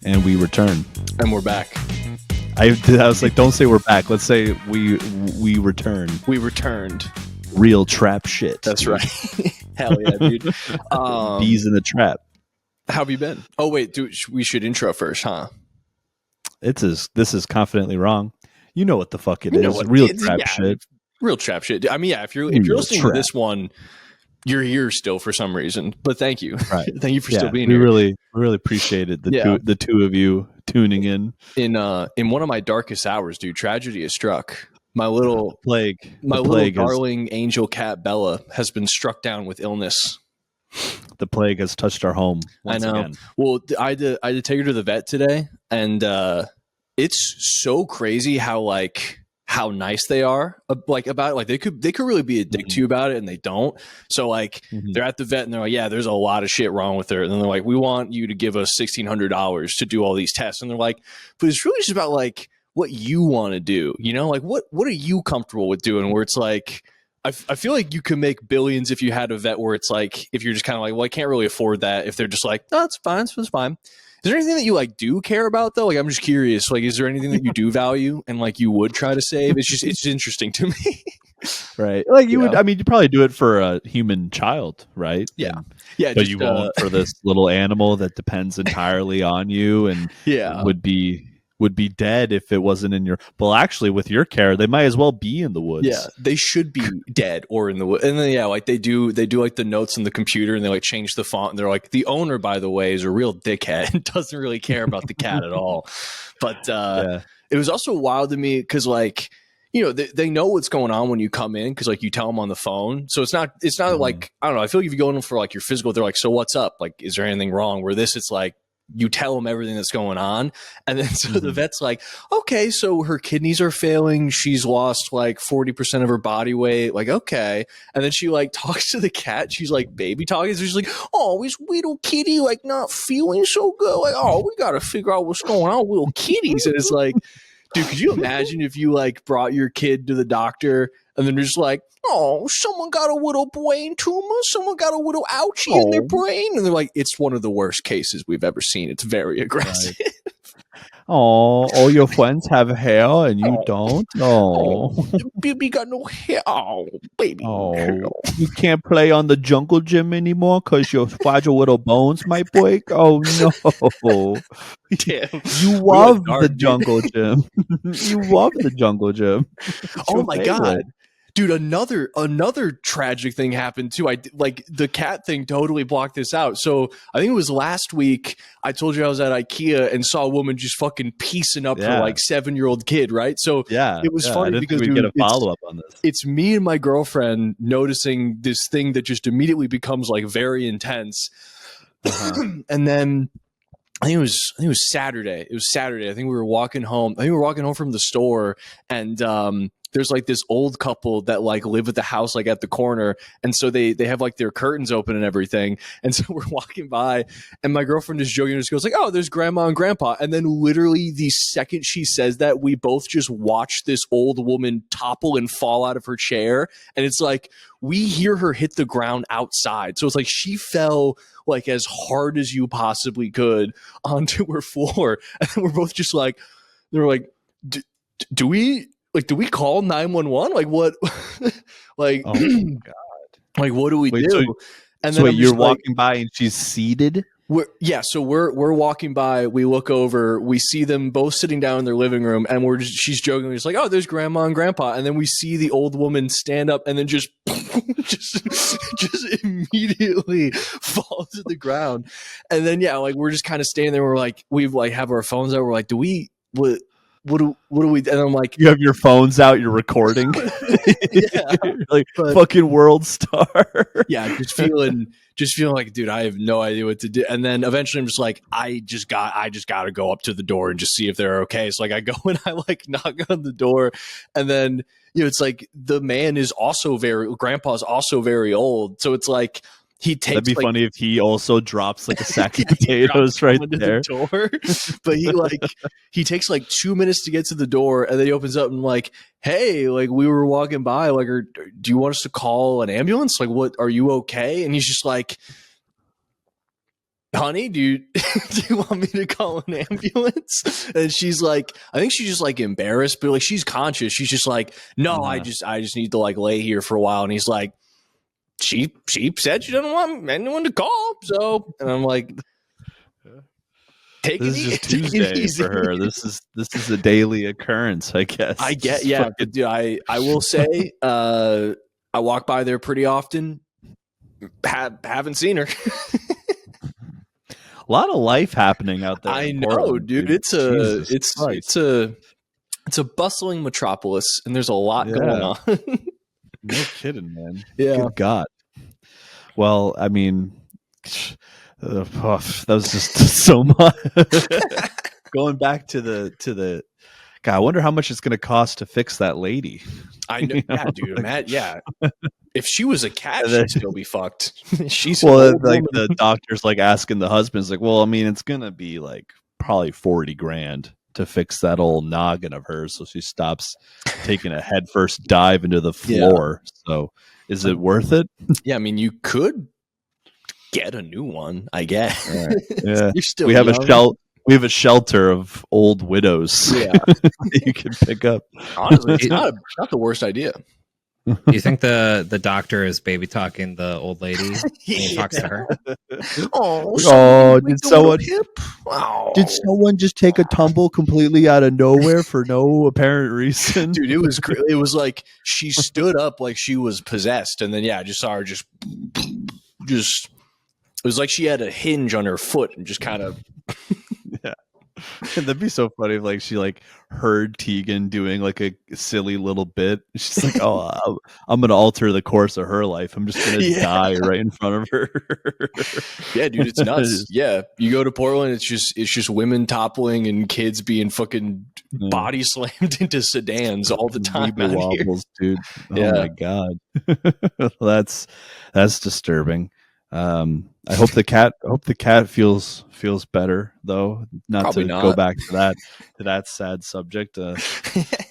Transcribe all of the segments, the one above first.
And we return. And we're back. I was like, don't say we're back. Let's say we return. We returned. Real trap shit. That's right. Hell yeah, dude. Bees in the trap. How have you been? Oh, wait, dude, we should intro first, huh? This is confidently wrong. You know what the fuck it is. Real trap shit. Real trap shit. I mean, yeah, if you're listening to this one, you're here still for some reason. But thank you. Right. Thank you for still being here. We really appreciated the two of you tuning in. In one of my darkest hours, dude, tragedy has struck. My little darling angel cat Bella has been struck down with illness. The plague has touched our home once again. Well, I had to take her to the vet today, and it's so crazy how nice they are about it. Like they could really be a dick to you about it, and they don't. So they're at the vet and they're like, yeah, there's a lot of shit wrong with her. And then they're like, we want you to give us $1,600 to do all these tests. And they're like, but it's really just about like what you want to do, you know, like what are you comfortable with doing? Where it's like, I feel like you could make billions if you had a vet where it's like, if you're just kind of like, well, I can't really afford that. If they're just like, no, it's fine. It's fine. Is there anything that you like do care about though? Like, I'm just curious, like, is there anything that you do value and like you would try to save? It's interesting to me. Right. Like you would, I mean, you'd probably do it for a human child, right? Yeah. But you won't for this little animal that depends entirely on you and would be dead if it wasn't in your. Well, actually, with your care, they might as well be in the woods. Yeah, they should be dead or in the woods. And then like they do like the notes in the computer and they like change the font. And they're like, the owner, by the way, is a real dickhead and doesn't really care about the cat at all. But it was also wild to me because like, you know, they know what's going on when you come in because like you tell them on the phone. So it's not like, I don't know. I feel like if you go in for like your physical, they're like, so what's up? Like, is there anything wrong? Where this, it's like, you tell them everything that's going on. And then so the vet's like, okay, so her kidneys are failing. She's lost like 40% of her body weight. Like, okay. And then she like talks to the cat. She's like baby talking. So she's like, oh, is little kitty like not feeling so good? Like, oh, we got to figure out what's going on with little kitties. And it's like, dude, could you imagine if you like brought your kid to the doctor and then just like, oh, someone got a little brain tumor. Someone got a little ouchie in their brain. And they're like, it's one of the worst cases we've ever seen. It's very aggressive. Right. Oh, all your friends have hair and you don't? Oh. Baby got no hair. Oh, baby. Oh, you can't play on the jungle gym anymore because your fragile little bones might break? Oh, no. Damn. You love the jungle gym. You love the jungle gym. Oh, my God. Dude, another tragic thing happened too. Like the cat thing totally blocked this out. So I think it was last week. I told you I was at IKEA and saw a woman just fucking piecing up her like 7-year-old kid. Right. So it was funny because we get a follow up on this. It's me and my girlfriend noticing this thing that just immediately becomes like very intense. And then I think it was Saturday. It was Saturday. I think we were walking home. From the store and there's like this old couple that like live at the house like at the corner, and so they have like their curtains open and everything, and so we're walking by and my girlfriend is joking, just goes like, oh, there's grandma and grandpa, and then literally the second she says that, we both just watch this old woman topple and fall out of her chair, and it's like we hear her hit the ground outside, so it's like she fell like as hard as you possibly could onto her floor, and then we're both just like, they were like, do we call 911? Like what? Like, oh my God. Like, what do we do? And then you're walking by and she's seated? So we're walking by, we look over, we see them both sitting down in their living room, and she's joking, just like, oh, there's grandma and grandpa. And then we see the old woman stand up and then just immediately fall to the ground. And then like we're just kind of standing there, we're like, we've like have our phones out, we're like, what do we? And I'm like, you have your phones out, you're recording. You're like fucking world star. Yeah, just feeling like, dude, I have no idea what to do. And then eventually I'm just like, I just got to go up to the door and just see if they're okay. So like I go and I like knock on the door, and then it's like the man is also grandpa's also very old, so it's like he takes. That'd be funny if he also drops like a sack of potatoes right there. The door. But he takes like 2 minutes to get to the door, and then he opens up and like, hey, like we were walking by, like, do you want us to call an ambulance? Like, what, are you okay? And he's just like, honey, do you want me to call an ambulance? And she's like, I think she's just like embarrassed, but like she's conscious. She's just like, no, I just need to like lay here for a while. And he's like, she said she doesn't want anyone to call. So, and I'm like, this is just Tuesday for her. This is a daily occurrence, I guess. I get, yeah. But dude, I will say, I walk by there pretty often. Haven't seen her. A lot of life happening out there. I know, Portland, dude. It's a bustling metropolis, and there's a lot going on. No kidding, man. Yeah. Good God. Well, I mean, that was just so much. Going back to the God, I wonder how much it's going to cost to fix that lady. I know, yeah, dude. Matt, yeah. If she was a cat, she'd still be fucked. She's like the doctor's like asking the husband's like, well, I mean, it's gonna be like probably $40,000 to fix that old noggin of hers, so she stops taking a headfirst dive into the floor. Yeah. So, is it worth it? Yeah, I mean, you could get a new one, I guess. Right. Yeah, you're still. We have a shelter of old widows. Yeah, you can pick up. Honestly, it's not the worst idea. Do you think the doctor is baby talking the old lady when he talks to her? Did someone just take a tumble completely out of nowhere for no apparent reason? Dude, it was like she stood up like she was possessed, and then I just saw her just it was like she had a hinge on her foot and just kind of yeah. And that'd be so funny if like she like heard Tegan doing like a silly little bit. She's like, "Oh, I'm gonna alter the course of her life. I'm just gonna die right in front of her." Yeah, dude, it's nuts. Yeah, you go to Portland, it's just women toppling and kids being fucking body slammed into sedans all the time. Wobbles, dude. Oh my God, that's disturbing. I hope the cat feels better though. Not go back to that sad subject.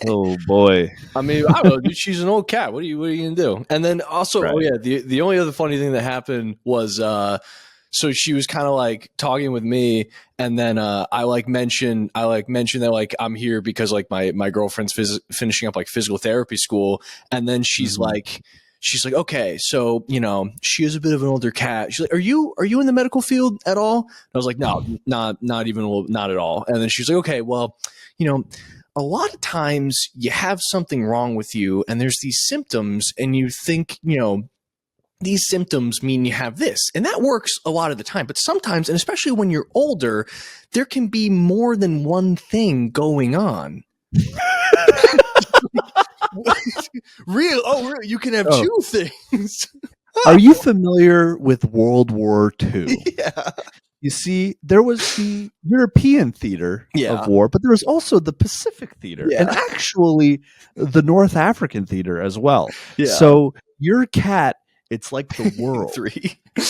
Oh boy. I mean, I don't know, dude, she's an old cat. What are you gonna do? And then also, the only other funny thing that happened was so she was kind of like talking with me, and then I mentioned that like I'm here because like my girlfriend's finishing up like physical therapy school, and then she's like. She's like, okay, so, she is a bit of an older cat. She's like, are you in the medical field at all? And I was like, no, not at all. And then she's like, okay, well, a lot of times you have something wrong with you and there's these symptoms and you think, these symptoms mean you have this. And that works a lot of the time. But sometimes, and especially when you're older, there can be more than one thing going on. Real? You can have two things. Are you familiar with World War II? Yeah. You see, there was the European theater of war, but there was also the Pacific theater and actually the North African theater as well. Yeah. So your cat, it's like the world.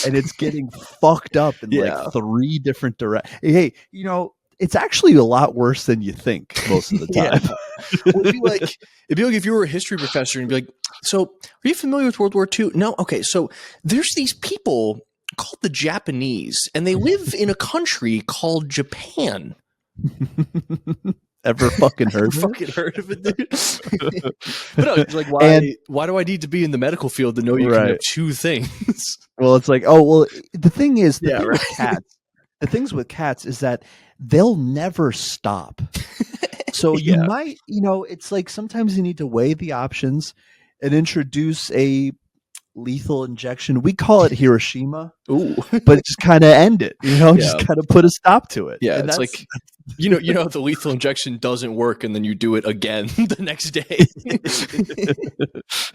And it's getting fucked up in like 3 different directions. Hey, it's actually a lot worse than you think most of the time. It'd be like if you were a history professor and be like, so are you familiar with World War II? No? Okay, so there's these people called the Japanese, and they live in a country called Japan. Ever fucking heard of it, dude? But no, it's like, why do I need to be in the medical field to know you can have 2 things? Well, it's like, the thing is, the things with cats is that they'll never stop. So you might, it's like sometimes you need to weigh the options and introduce a lethal injection. We call it Hiroshima. Ooh. But just kind of end it, just kind of put a stop to it. Yeah, and it's like, the lethal injection doesn't work and then you do it again the next day.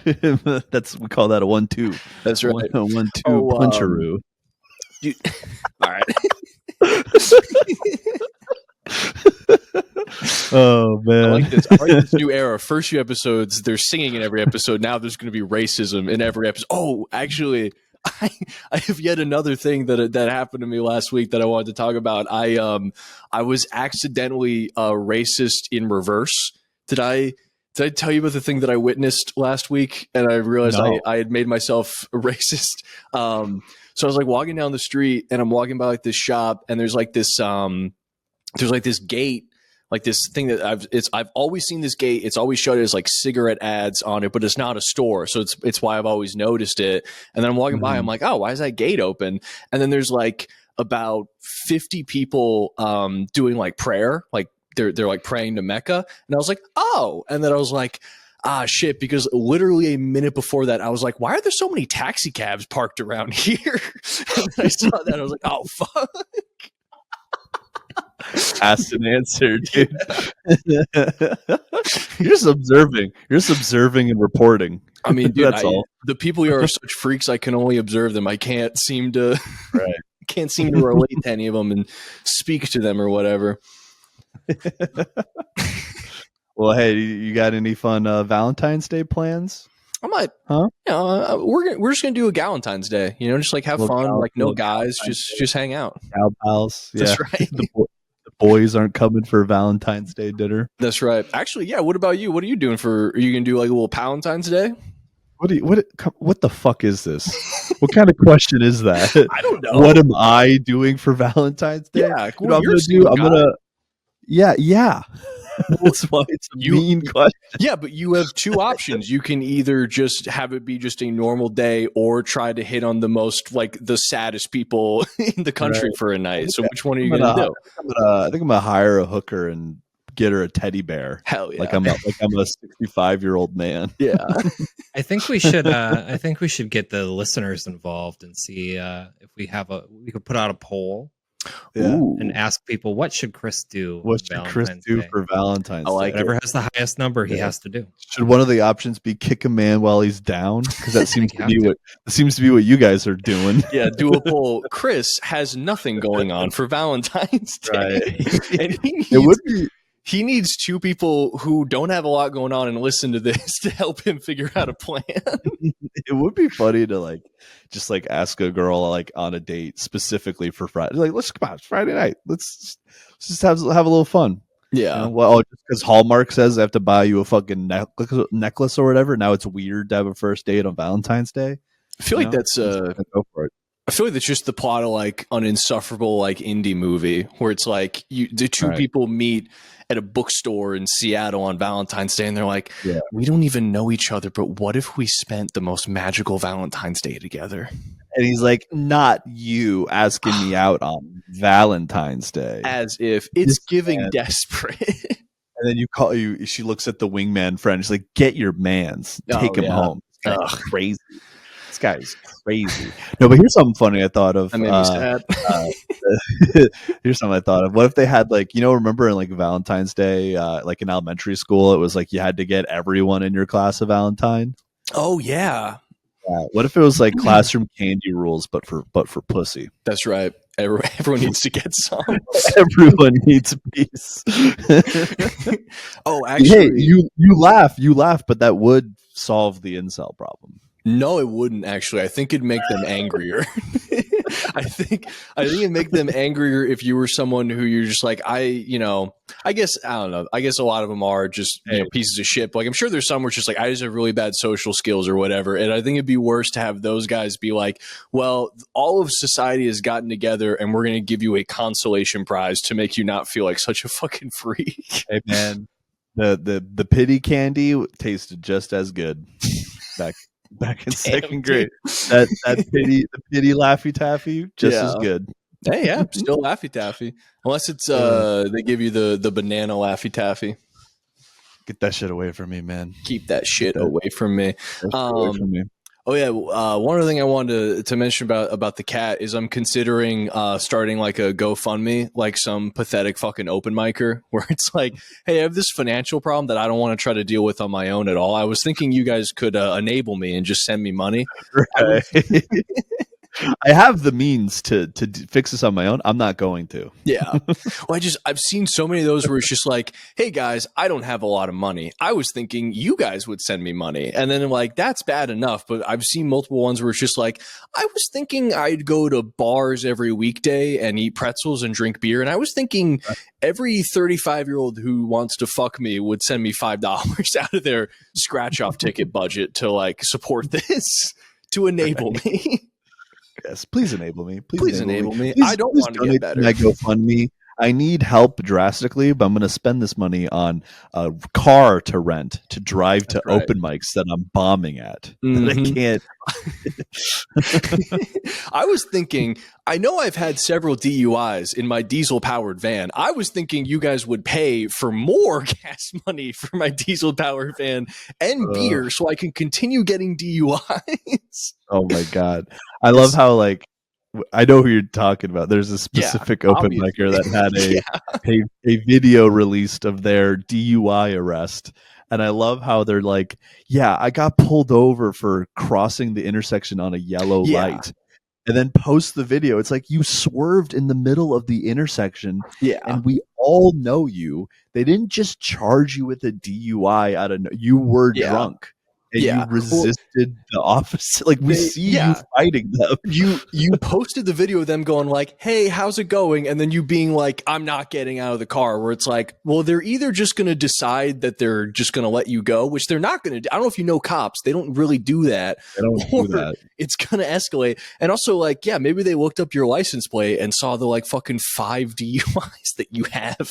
We call that a 1-2. That's right. 1-2 puncharoo. All right. Oh man, I like this new era. First few episodes, they're singing in every episode. Now there's going to be racism in every episode. Oh, actually, I have yet another thing that happened to me last week that I wanted to talk about. I was accidentally racist in reverse. Did I Did I tell you about the thing that I witnessed last week? And I realized No. I had made myself a racist. So I was like walking down the street, and I'm walking by like this shop, and there's like this gate, like this thing that I've always seen this gate. It's always showed as like cigarette ads on it, but it's not a store. So it's why I've always noticed it. And then I'm walking by, I'm like, oh, why is that gate open? And then there's like about 50 people doing like prayer, like they're like praying to Mecca. And I was like, oh, and then I was like, shit, because literally a minute before that, I was like, why are there so many taxi cabs parked around here? And I saw that, I was like, oh, fuck. Asked and answered, dude. You're just observing. You're just observing and reporting. I mean, dude, that's all. The people here are such freaks. I can only observe them. I can't seem to relate to any of them and speak to them or whatever. Well, hey, you got any fun Valentine's Day plans? I might, huh? You know, we're just gonna do a Galentine's Day. You know, just like have fun, like no guys, just hang out. Gal pals, yeah. That's right. The boys aren't coming for Valentine's Day dinner. That's right. Actually, yeah. What about you? What are you doing for? Are you gonna do like a little Valentine's Day? What the fuck is this? What kind of question is that? I don't know. What am I doing for Valentine's Day? Yeah, you know, I'm gonna. Yeah. That's why it's a mean question. Yeah, but you have two options. You can either just have it be just a normal day, or try to hit on the most, like, the saddest people in the country for a night. So which one are you going to do? I think I'm gonna hire a hooker and get her a teddy bear. Hell yeah! Like I'm a 65-year-old man. Yeah. I think we should. I think we should get the listeners involved and see if we could put out a poll. Yeah. And ask people, what should Chris do? What should Chris do for Valentine's Day? Whatever has the highest number, he has to do. Should one of the options be kick a man while he's down? Because that seems to be what you guys are doing. Yeah, do a poll. Chris has nothing going on for Valentine's Day, and he needs two people who don't have a lot going on and listen to this to help him figure out a plan. It would be funny to just ask a girl on a date specifically for Friday. Like, let's come on, it's Friday night. Let's just have a little fun. Yeah. You know? Well, just because Hallmark says I have to buy you a fucking necklace or whatever. Now it's weird to have a first date on Valentine's Day. I feel like that's go for it. I feel like that's just the plot of an insufferable indie movie where it's like the two people meet at a bookstore in Seattle on Valentine's Day, and they're like, we don't even know each other, but what if we spent the most magical Valentine's Day together? And he's like, not you asking me out on Valentine's Day. As if it's giving desperate. And then she looks at the wingman friend. She's like, get your mans. Take him home. This guy's crazy. This guy's crazy. No, but here's something funny I thought of. I made me sad. Here's something I thought of. What if they had remember in Valentine's Day, in elementary school, it was you had to get everyone in your class a Valentine. Oh yeah. What if it was classroom candy rules, but for pussy? That's right. Everyone needs to get some. Everyone needs a piece. Oh, actually, hey, you laugh, but that would solve the incel problem. No, it wouldn't actually. I think it'd make them angrier. I think it'd make them angrier if you were someone who you're just I guess, I don't know. I guess a lot of them are just pieces of shit. I'm sure there's some where it's just I just have really bad social skills or whatever. And I think it'd be worse to have those guys be like, well, all of society has gotten together and we're going to give you a consolation prize to make you not feel like such a fucking freak. Hey man, the pity candy tasted just as good back in second grade. That the pity Laffy Taffy just as good. Hey, yeah, still Laffy Taffy. Unless it's they give you the banana Laffy Taffy. Get that shit away from me, man. Keep that shit away from me. Oh yeah, one other thing I wanted to mention about the cat is I'm considering starting a GoFundMe, some pathetic fucking open micer where it's hey, I have this financial problem that I don't want to try to deal with on my own at all. I was thinking you guys could enable me and just send me money. Right. I have the means to fix this on my own. I'm not going to. Yeah. Well, I've seen so many of those where it's just like, hey guys, I don't have a lot of money. I was thinking you guys would send me money. And then like, that's bad enough. But I've seen multiple ones where it's just like, I was thinking I'd go to bars every weekday and eat pretzels and drink beer. And I was thinking every 35-year-old who wants to fuck me would send me $5 out of their scratch off ticket budget to like support this, to enable me. Yes, please enable me. Please enable me. I don't want to get better. My GoFundMe. I need help drastically, but I'm going to spend this money on a car to rent to drive to open mics that I'm bombing at. That I can't. I was thinking, I know I've had several DUIs in my diesel-powered van. I was thinking you guys would pay for more gas money for my diesel-powered van and beer so I can continue getting DUIs. Oh my God. I love how like, I know who you're talking about. There's a specific open micer that had a video released of their DUI arrest. And I love how they're like, yeah, I got pulled over for crossing the intersection on a yellow light. And then post the video. It's like you swerved in the middle of the intersection. Yeah. And we all know you. They didn't just charge you with a DUI out of you were drunk. And you resisted the officer. Like we see you fighting them. You posted the video of them going like, hey, how's it going? And then you being like, I'm not getting out of the car, where it's like, well, they're either just going to decide that they're just going to let you go, which they're not going to do. I don't know if you know cops. They don't really do that. They don't do that. It's going to escalate. And also like, yeah, maybe they looked up your license plate and saw the like fucking 5 DUIs that you have.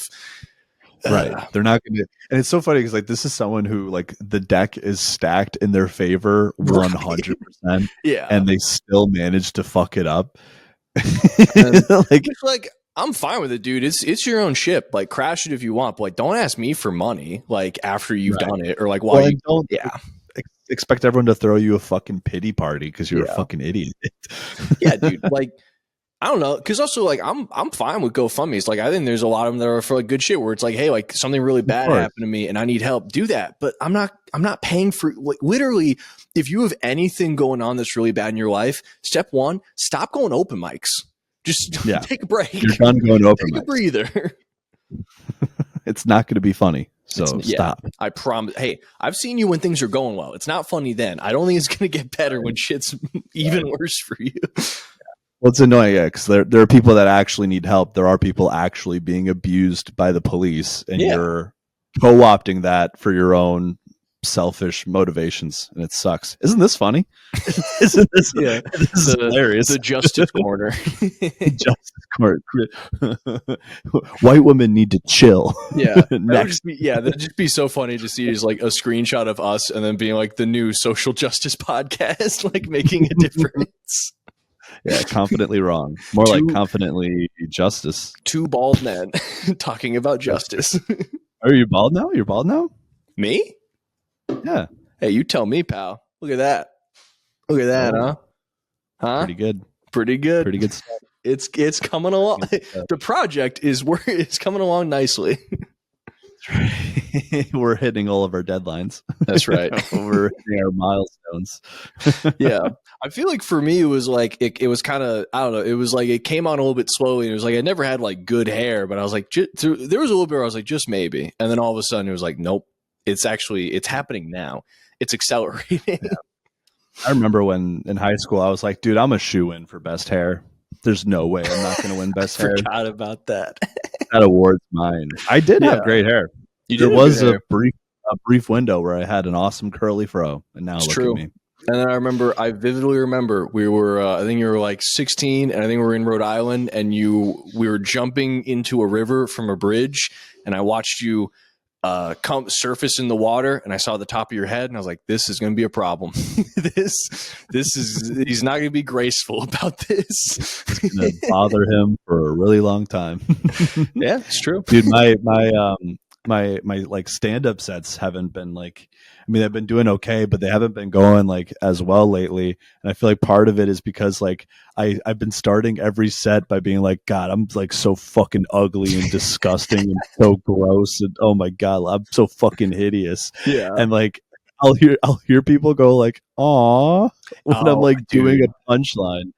Right. They're not going to. And it's so funny because like this is someone who like the deck is stacked in their favor 100%. Yeah. And they still manage to fuck it up. Like I'm fine with it, dude. It's your own ship. Like crash it if you want. But like don't ask me for money like after you've done it or like while you don't expect everyone to throw you a fucking pity party because you're a fucking idiot. Yeah, dude. Like I don't know, because also like I'm fine with GoFundMe's. Like I think there's a lot of them that are for like good shit where it's like, hey, like something really bad happened to me and I need help. Do that, but I'm not paying for like literally. If you have anything going on that's really bad in your life, step one, stop going open mics. Just take a break. You're done going open mics. Take a breather. It's not going to be funny. So stop. I promise. Hey, I've seen you when things are going well. It's not funny then. I don't think it's going to get better when shit's even worse for you. Well, it's annoying, because there are people that actually need help. There are people actually being abused by the police, and you're co-opting that for your own selfish motivations, and it sucks. Isn't this funny? Isn't this? This is hilarious. The justice corner. Justice corner. White women need to chill. Yeah. That'd just be so funny to see is like a screenshot of us and then being like the new social justice podcast, like making a difference. Yeah, confidently wrong. More like confidently justice. 2 bald men talking about justice. Are you bald now? You're bald now? Me? Yeah. Hey, you tell me, pal. Look at that. Look at that, huh? Pretty good. Pretty good. Pretty good stuff. It's coming along. The project is coming along nicely. We're hitting all of our deadlines. That's right. We're hitting our milestones. Yeah. I feel like for me, it was like, it was kind of, I don't know. It was like, it came on a little bit slowly. And it was like, I never had like good hair, but I was like, there was a little bit where I was like, just maybe. And then all of a sudden it was like, nope, it's happening now. It's accelerating. Yeah. I remember when in high school, I was like, dude, I'm a shoe-in for best hair. There's no way I'm not going to win best hair. I forgot about that. That award's mine. I did have great hair. There was a brief window where I had an awesome curly fro, and now look at me. And then I vividly remember we were, I think you were like 16, and I think we were in Rhode Island, and we were jumping into a river from a bridge, and I watched you come surface in the water, and I saw the top of your head, and I was like, this is going to be a problem. He's not going to be graceful about this. It's going to bother him for a really long time. Yeah, it's true. Dude, my like stand-up sets haven't been like, I mean, they've been doing okay, but they haven't been going like as well lately. And I feel like part of it is because like I've been starting every set by being like, God, I'm like so fucking ugly and disgusting and so gross. And oh my God, I'm so fucking hideous. Yeah. And like, I'll hear people go like "aw" when I'm like doing a punchline.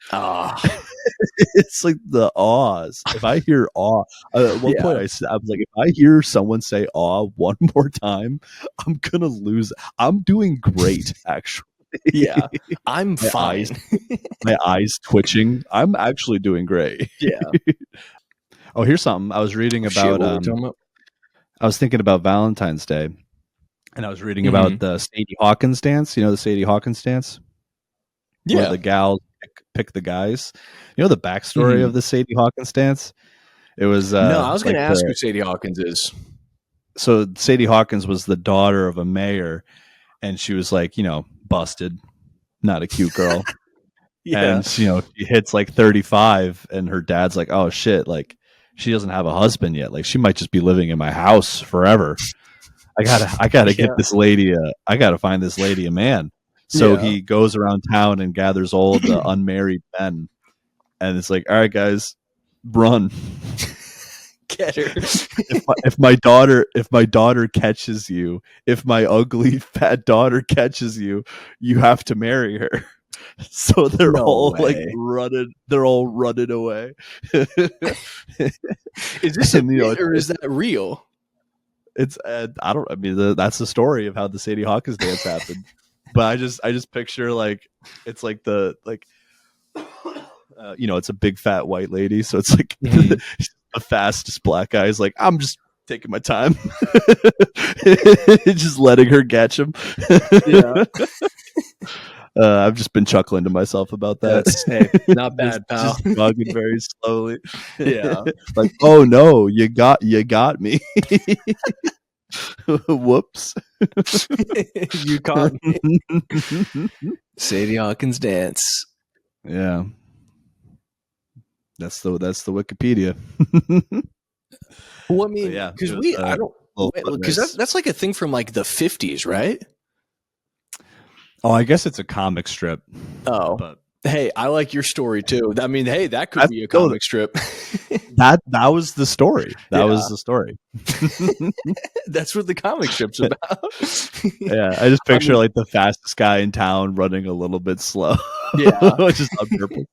It's like the awes. If I hear aw, at one point I was like, if I hear someone say aw one more time, I'm gonna lose. I'm doing great, actually. Yeah, I'm fine. My eyes twitching. I'm actually doing great. Yeah. Oh, here's something I was reading about. I was thinking about Valentine's Day, and I was reading about the Sadie Hawkins dance. You know the Sadie Hawkins dance? Yeah. Where the gals pick the guys. You know the backstory of the Sadie Hawkins dance? It was no. I was going to ask who Sadie Hawkins is. So Sadie Hawkins was the daughter of a mayor, and she was like, busted, not a cute girl. And she hits like 35, and her dad's like, oh shit, like she doesn't have a husband yet. Like she might just be living in my house forever. I gotta get this lady. I gotta find this lady a man. So he goes around town and gathers all the unmarried men, and it's like, all right, guys, run. Get her. If my daughter catches you, if my ugly fat daughter catches you, you have to marry her. So they're all like running. They're all running away. Is this a myth or is that real? It's I mean that's the story of how the Sadie Hawkins dance happened. But I just picture like it's like the it's a big fat white lady, so it's like the fastest black guy is like, I'm just taking my time, just letting her catch him. I've just been chuckling to myself about that. Not bad, pal. Just jogging very slowly. Yeah, like, oh no, you got me. Whoops. You caught me. Sadie Hawkins dance. Yeah. That's the Wikipedia. Well, I mean, because that's like a thing from like the 50s, right? Oh, I guess it's a comic strip. Oh, but hey, I like your story too. I mean, hey, that could be a comic strip. that was the story. That was the story. That's what the comic strip's about. Yeah, I just picture like the fastest guy in town running a little bit slow. Yeah, just on purpose.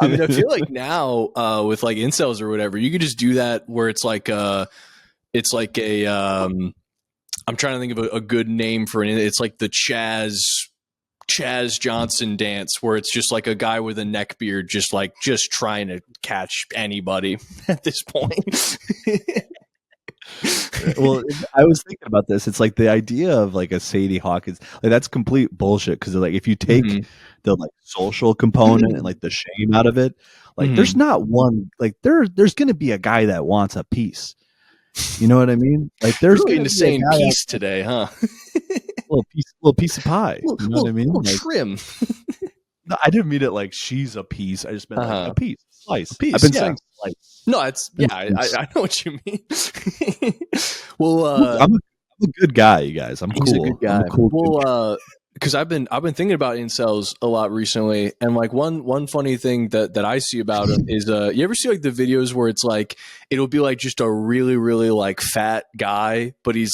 I mean, I feel like now with like incels or whatever, you could just do that where it's like a I'm trying to think of a good name for it. It's like the Chaz Johnson dance, where it's just like a guy with a neck beard, just trying to catch anybody at this point. Well, I was thinking about this. It's like the idea of like a Sadie Hawkins, like that's complete bullshit. Because like if you take the like social component and like the shame out of it, like there's not one like there's going to be a guy that wants a piece. You know what I mean? Like there's going to say piece today, huh? little piece of pie. You know what I mean? Like, trim. No, I didn't mean it like she's a piece. I just meant like a piece, slice. A piece, I've been saying slice. No, it's I know what you mean. Well, I'm a good guy, you guys. I'm he's cool. A good guy. Good guy. Because I've been thinking about incels a lot recently, and like one funny thing that I see about them is you ever see like the videos where it's like it'll be like just a really really like fat guy, but he's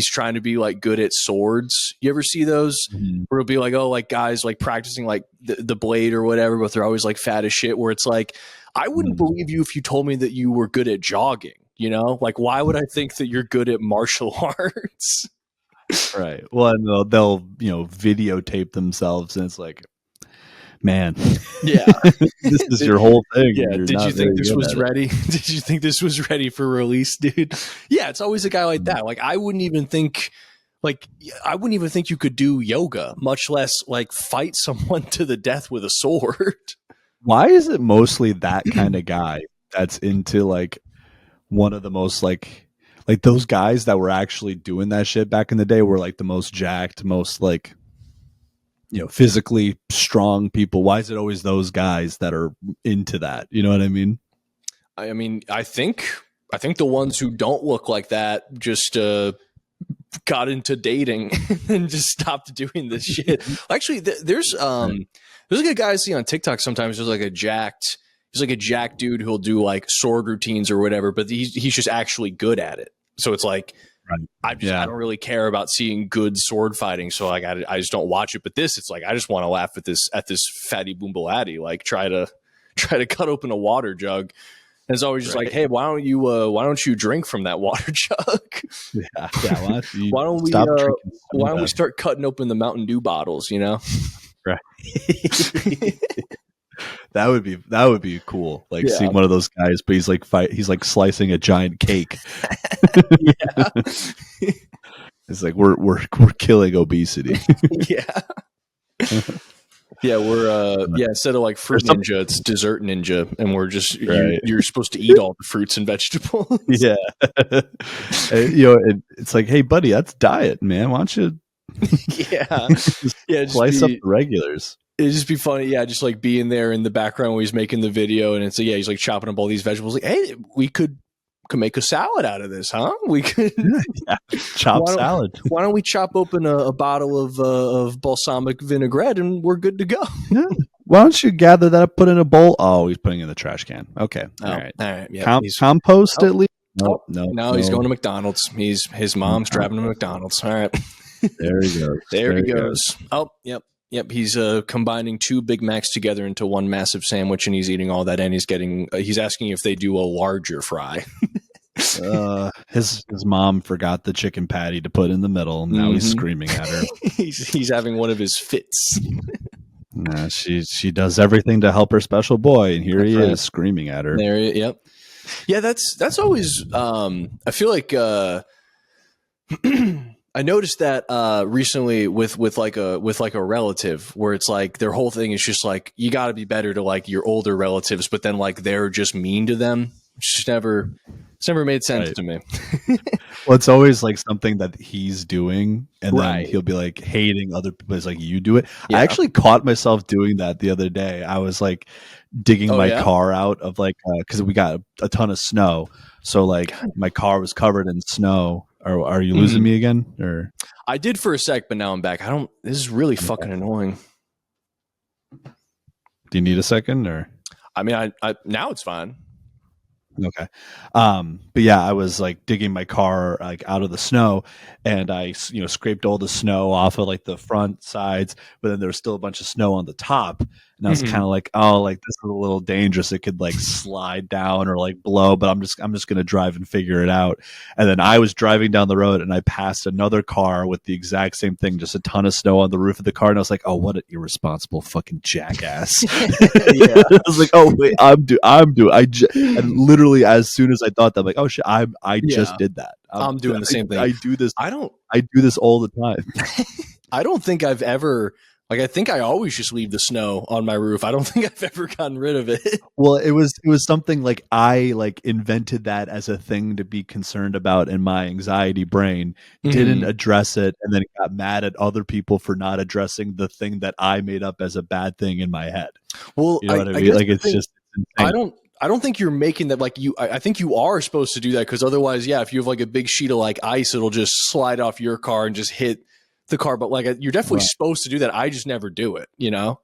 trying to be like good at swords. You ever see those where it'll be like, oh, like guys like practicing like the blade or whatever, but they're always like fat as shit, where it's like, I wouldn't believe you if you told me that you were good at jogging, you know? Like, why would I think that you're good at martial arts? Right. Well, and they'll videotape themselves, and it's like, man, yeah, this is your whole thing. Yeah. Did you think this was ready? Did you think this was ready for release, dude? Yeah, it's always a guy like that. Like, I wouldn't even think you could do yoga, much less like fight someone to the death with a sword. Why is it mostly that kind of guy that's into like one of the most like those guys that were actually doing that shit back in the day were like the most jacked, most like, physically strong people? Why is it always those guys that are into that? You know what I mean? I mean, I think the ones who don't look like that just got into dating and just stopped doing this shit. Actually, there's like a guy I see on TikTok sometimes. He's like a jacked dude who'll do like sword routines or whatever, but he's just actually good at it. So it's like, I don't really care about seeing good sword fighting, so like I just don't watch it. But this, it's like I just want to laugh at this fatty boombalatti, like try to cut open a water jug. And it's always just like, hey, why don't you drink from that water jug? Yeah. Why don't we start cutting open the Mountain Dew bottles? You know, right. That would be cool. Like seeing one of those guys, but he's like slicing a giant cake. Yeah. It's like we're killing obesity. Yeah. Yeah, we're instead of like fruit ninja, it's dessert ninja, and we're just you're supposed to eat all the fruits and vegetables. Yeah. It's like, hey buddy, that's diet, man. Why don't you slice up the regulars? It'd just be funny, just like being there in the background where he's making the video, and it's he's like chopping up all these vegetables. Like, hey, we could make a salad out of this, huh? We could chop salad. Why don't we chop open a bottle of balsamic vinaigrette and we're good to go? Yeah. Why don't you gather that up, put in a bowl? Oh, he's putting it in the trash can. Okay, all right. Yeah, compost at least. No, he's going to McDonald's. His mom's driving to McDonald's. All right, there he goes. There he goes. Oh, yep. He's combining 2 Big Macs together into one massive sandwich, and he's eating all that. And he's asking if they do a larger fry. His mom forgot the chicken patty to put in the middle. Now he's screaming at her. he's having one of his fits. Nah, she does everything to help her special boy, and here he is screaming at her. Yep. Yeah, that's always. I feel like. I noticed that recently with like a relative, where it's like their whole thing is just like you got to be better to like your older relatives, but then like they're just mean to them. It's never made sense to me. Well, it's always like something that he's doing, and then he'll be like hating other people. It's like, you do it. Yeah. I actually caught myself doing that the other day. I was like digging my car out of like because we got a ton of snow, so like my car was covered in snow. Or are you losing me again? Or I did for a sec, but now I'm back. This is really fucking annoying. Do you need a second? Or I mean, I now it's fine. Okay. But yeah, I was like digging my car like out of the snow, and I scraped all the snow off of like the front sides, but then there was still a bunch of snow on the top. And I was kind of like, oh, like this is a little dangerous. It could like slide down or like blow, but I'm just going to drive and figure it out. And then I was driving down the road and I passed another car with the exact same thing, just a ton of snow on the roof of the car. And I was like, oh, what an irresponsible fucking jackass. I was like, oh wait, and literally as soon as I thought that, I'm like, oh shit, I just did that. I'm doing the same thing. I do this. I do this all the time. I don't think I've ever, like, I think I always just leave the snow on my roof. I don't think I've ever gotten rid of it. Well, it was something like I like invented that as a thing to be concerned about in my anxiety brain, didn't address it, and then got mad at other people for not addressing the thing that I made up as a bad thing in my head. Well, you know what I mean? Like it's just insane. I don't think you're making that like you. I think you are supposed to do that because otherwise, if you have like a big sheet of like ice, it'll just slide off your car and just hit the car. But like you're definitely supposed to do that. I just never do it. You know?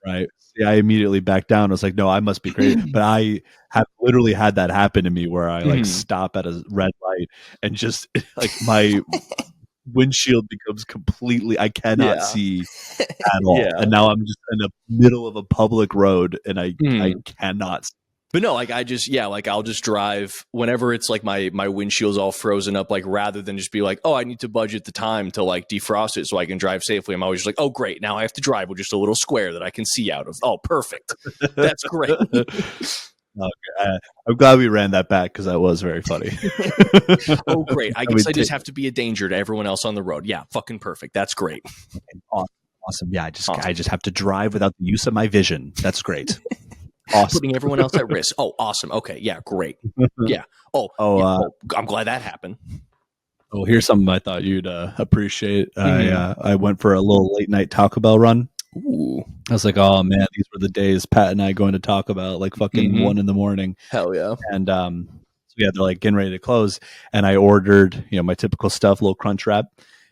Right. Yeah. I immediately backed down. I was like, no, I must be crazy. But I have literally had that happen to me where I like stop at a red light and just like my windshield becomes completely, I cannot see at all. And now I'm just in the middle of a public road and I cannot see. But no, like I just, like I'll just drive whenever it's like my windshield's all frozen up, like rather than just be like, oh, I need to budget the time to like defrost it so I can drive safely. I'm always just like, oh, great. Now I have to drive with just a little square that I can see out of. Oh, perfect. That's great. Okay. I'm glad we ran that back because that was very funny. Oh, great. I guess I just have to be a danger to everyone else on the road. Yeah, fucking perfect. That's great. Awesome. Yeah, I just have to drive without the use of my vision. That's great. Awesome. Putting everyone else at risk. Oh, awesome. Okay. Yeah, great. Yeah. I'm glad that happened. Oh, here's something I thought you'd appreciate. I went for a little late night Taco Bell run. Ooh. I was like, oh man, these were the days Pat and I going to Taco Bell like fucking 1 a.m. Hell yeah. And they're like getting ready to close, and I ordered my typical stuff, little crunch wrap,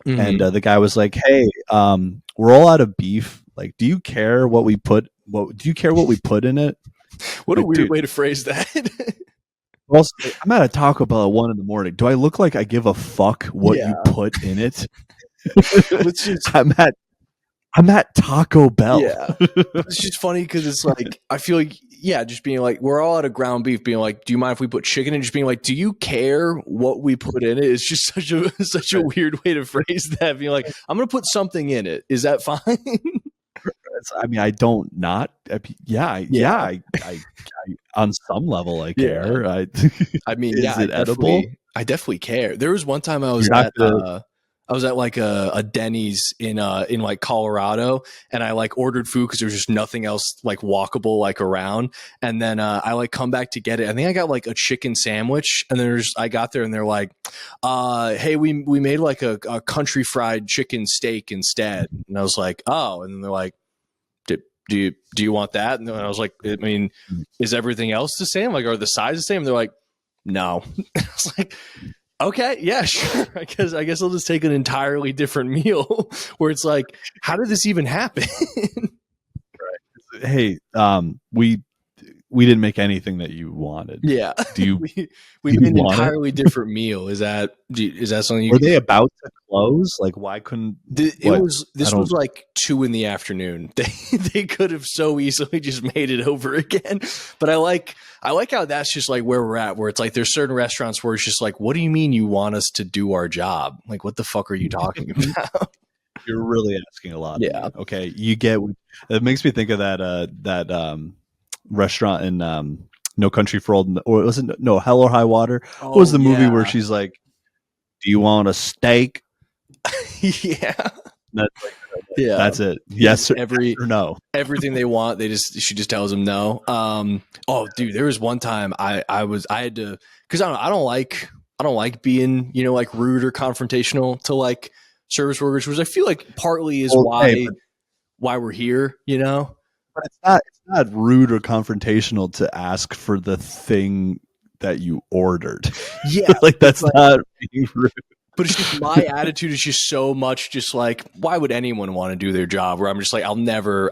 and the guy was like, hey, we're all out of beef. Like, do you care what we put? Do you care what we put in it? What a weird way to phrase that. Also, I'm at a Taco Bell at 1 a.m. Do I look like I give a fuck what you put in it? I'm at Taco Bell. Yeah. It's just funny because it's like, I feel like, just being like, we're all out of ground beef, being like, do you mind if we put chicken in? Just being like, do you care what we put in it? It's just such a weird way to phrase that. Being like, I'm going to put something in it. Is that fine? I mean, I don't not. I on some level, I care. Yeah. I mean, is it edible? I definitely care. There was one time I was at like a Denny's in like Colorado, and I like ordered food because there was just nothing else like walkable like around. And then I like come back to get it. I think I got like a chicken sandwich, and I got there and they're like, hey, we made like a country fried chicken steak instead. And I was like, oh, and then they're like, do you want that? And then I was like, I mean, is everything else the same? Like, are the sides the same? And they're like, no. I was like, okay, yeah, sure. I guess I'll just take an entirely different meal where it's like, how did this even happen? Right. Hey, we didn't make anything that you wanted. Yeah. Do you? we made an entirely different meal. Is that something you? Were they about to close? Like, why couldn't? This was like 2 p.m. They could have so easily just made it over again. But I like how that's just like where we're at, where it's like there's certain restaurants where it's just like, what do you mean you want us to do our job? Like, what the fuck are you talking about? You're really asking a lot. Yeah. Okay. It makes me think of that restaurant in No Country for Old, or was it Hell or High Water? What was the movie where she's like, do you want a steak? Yeah. That's it. Yes or no. Everything they want, she just tells them no. Oh dude, there was one time I had to, because I don't like being, like rude or confrontational to like service workers, which I feel like partly is why we're here, But it's not rude or confrontational to ask for the thing that you ordered. Yeah. Like that's not being rude. But it's just my attitude is just so much just like, why would anyone want to do their job? Where I'm just like, I'll never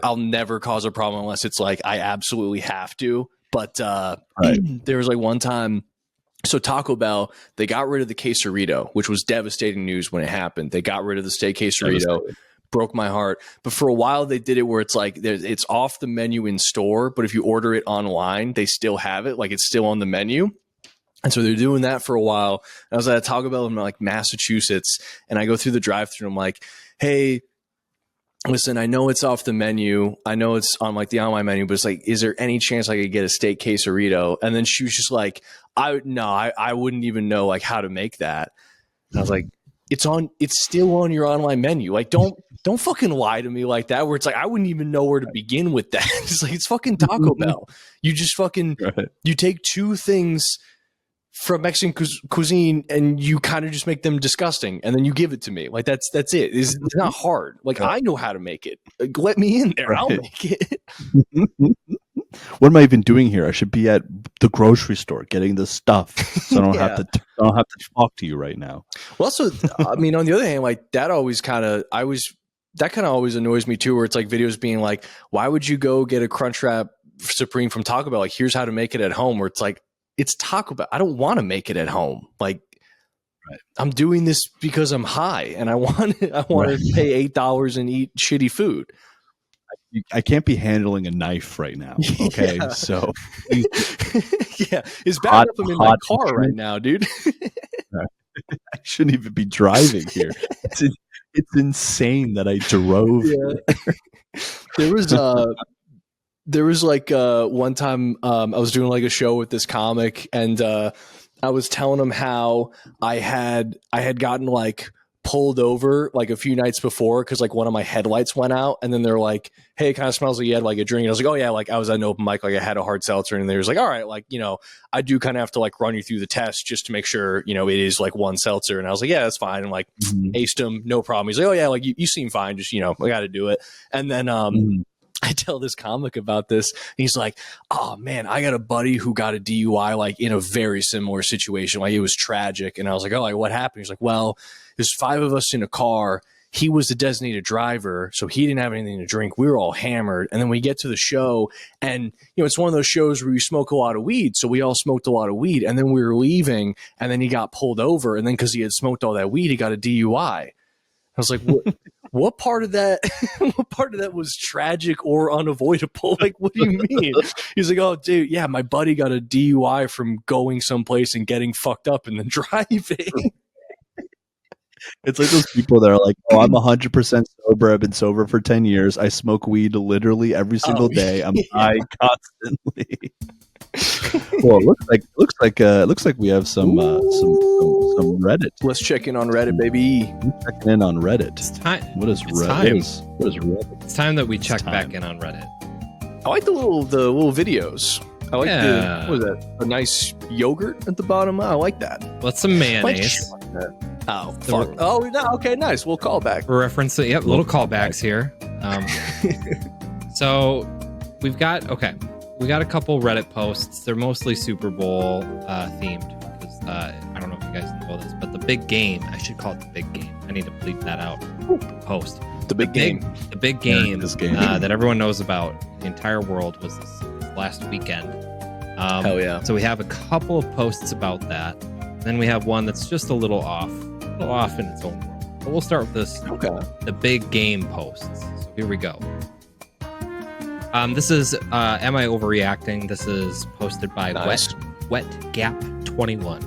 cause a problem unless it's like I absolutely have to. But there was like one time, so Taco Bell, they got rid of the quesarito, which was devastating news when it happened. They got rid of the steak quesarito. Broke my heart. But for a while they did it where it's like it's off the menu in store, but if you order it online, they still have it. Like it's still on the menu. And so they're doing that for a while. I was at a Taco Bell in like Massachusetts, and I go through the drive-thru and I'm like, hey, listen, I know it's off the menu. I know it's on like the online menu, but it's like, is there any chance I could get a steak quesarito? And then she was just like, I wouldn't even know like how to make that. And I was like, it's still on your online menu. Like, don't fucking lie to me like that, where it's like, I wouldn't even know where to begin with that. It's like, it's fucking Taco Bell. You just fucking, you take two things from Mexican cuisine and you kind of just make them disgusting, and then you give it to me. Like that's it. It's not hard. Like I know how to make it. Like, let me in there. I'll make it. What am I even doing here? I should be at the grocery store getting the stuff, so I don't have to talk to you right now. Well, also, I mean, on the other hand, like that kind of always annoys me too, where it's like videos being like, why would you go get a Crunchwrap Supreme from Taco Bell? Like, here's how to make it at home. Where it's like, it's Taco Bell. I don't want to make it at home. Like, I'm doing this because I'm high and I want to pay $8 and eat shitty food. I can't be handling a knife right now. Okay, so yeah, it's bad enough I'm in my car right now, dude. I shouldn't even be driving here. It's insane that I drove. Yeah. There was like one time I was doing like a show with this comic, and I was telling him how I had gotten like pulled over like a few nights before because like one of my headlights went out, and then they're like, hey, it kind of smells like you had like a drink. And I was like, oh yeah, like I was at an open mic, like I had a hard seltzer, and they was like, all right, like, I do kind of have to like run you through the test just to make sure it is like one seltzer. And I was like, yeah, that's fine. And like aced him, no problem. He's like, oh yeah, like you seem fine, just I got to do it. And then I tell this comic about this, and he's like, oh man, I got a buddy who got a DUI like in a very similar situation. Like it was tragic. And I was like, oh, like what happened? He's like, well, there's 5 of us in a car. he was the designated driver, so he didn't have anything to drink. We were all hammered. And then we get to the show, and it's one of those shows where you smoke a lot of weed. So we all smoked a lot of weed, and then we were leaving, and then he got pulled over, and then because he had smoked all that weed, he got a DUI. I was like, what part of that what part of that was tragic or unavoidable? Like, what do you mean? He's like, oh, dude, yeah, my buddy got a DUI from going someplace and getting fucked up and then driving. It's like those people that are like, oh, I'm 100% sober. I've been sober for 10 years. I smoke weed literally every single day. I'm high constantly. Well, it looks like we have some Reddit. Let's check in on Reddit, baby. I'm checking in on Reddit. It's time. What is Reddit? What is Reddit? It's time that we check back in on Reddit. I like the little videos. I like the, what is that? A nice yogurt at the bottom. I like that. What's some mayonnaise? Oh, fuck. Oh, no, okay, nice. We'll call back. Reference it. Yep, little callbacks here. So we got a couple Reddit posts. They're mostly Super Bowl themed because I don't know if you guys know this, but the big game. I should call it the big game. I need to bleep that out. Post the big game. The big game, that everyone knows about. The entire world was this last weekend. Hell yeah! So we have a couple of posts about that. Then we have one that's just a little off in its own world. But we'll start with this. Okay. The big game posts. So here we go. This is Am I Overreacting? This is posted by Wet Gap 21.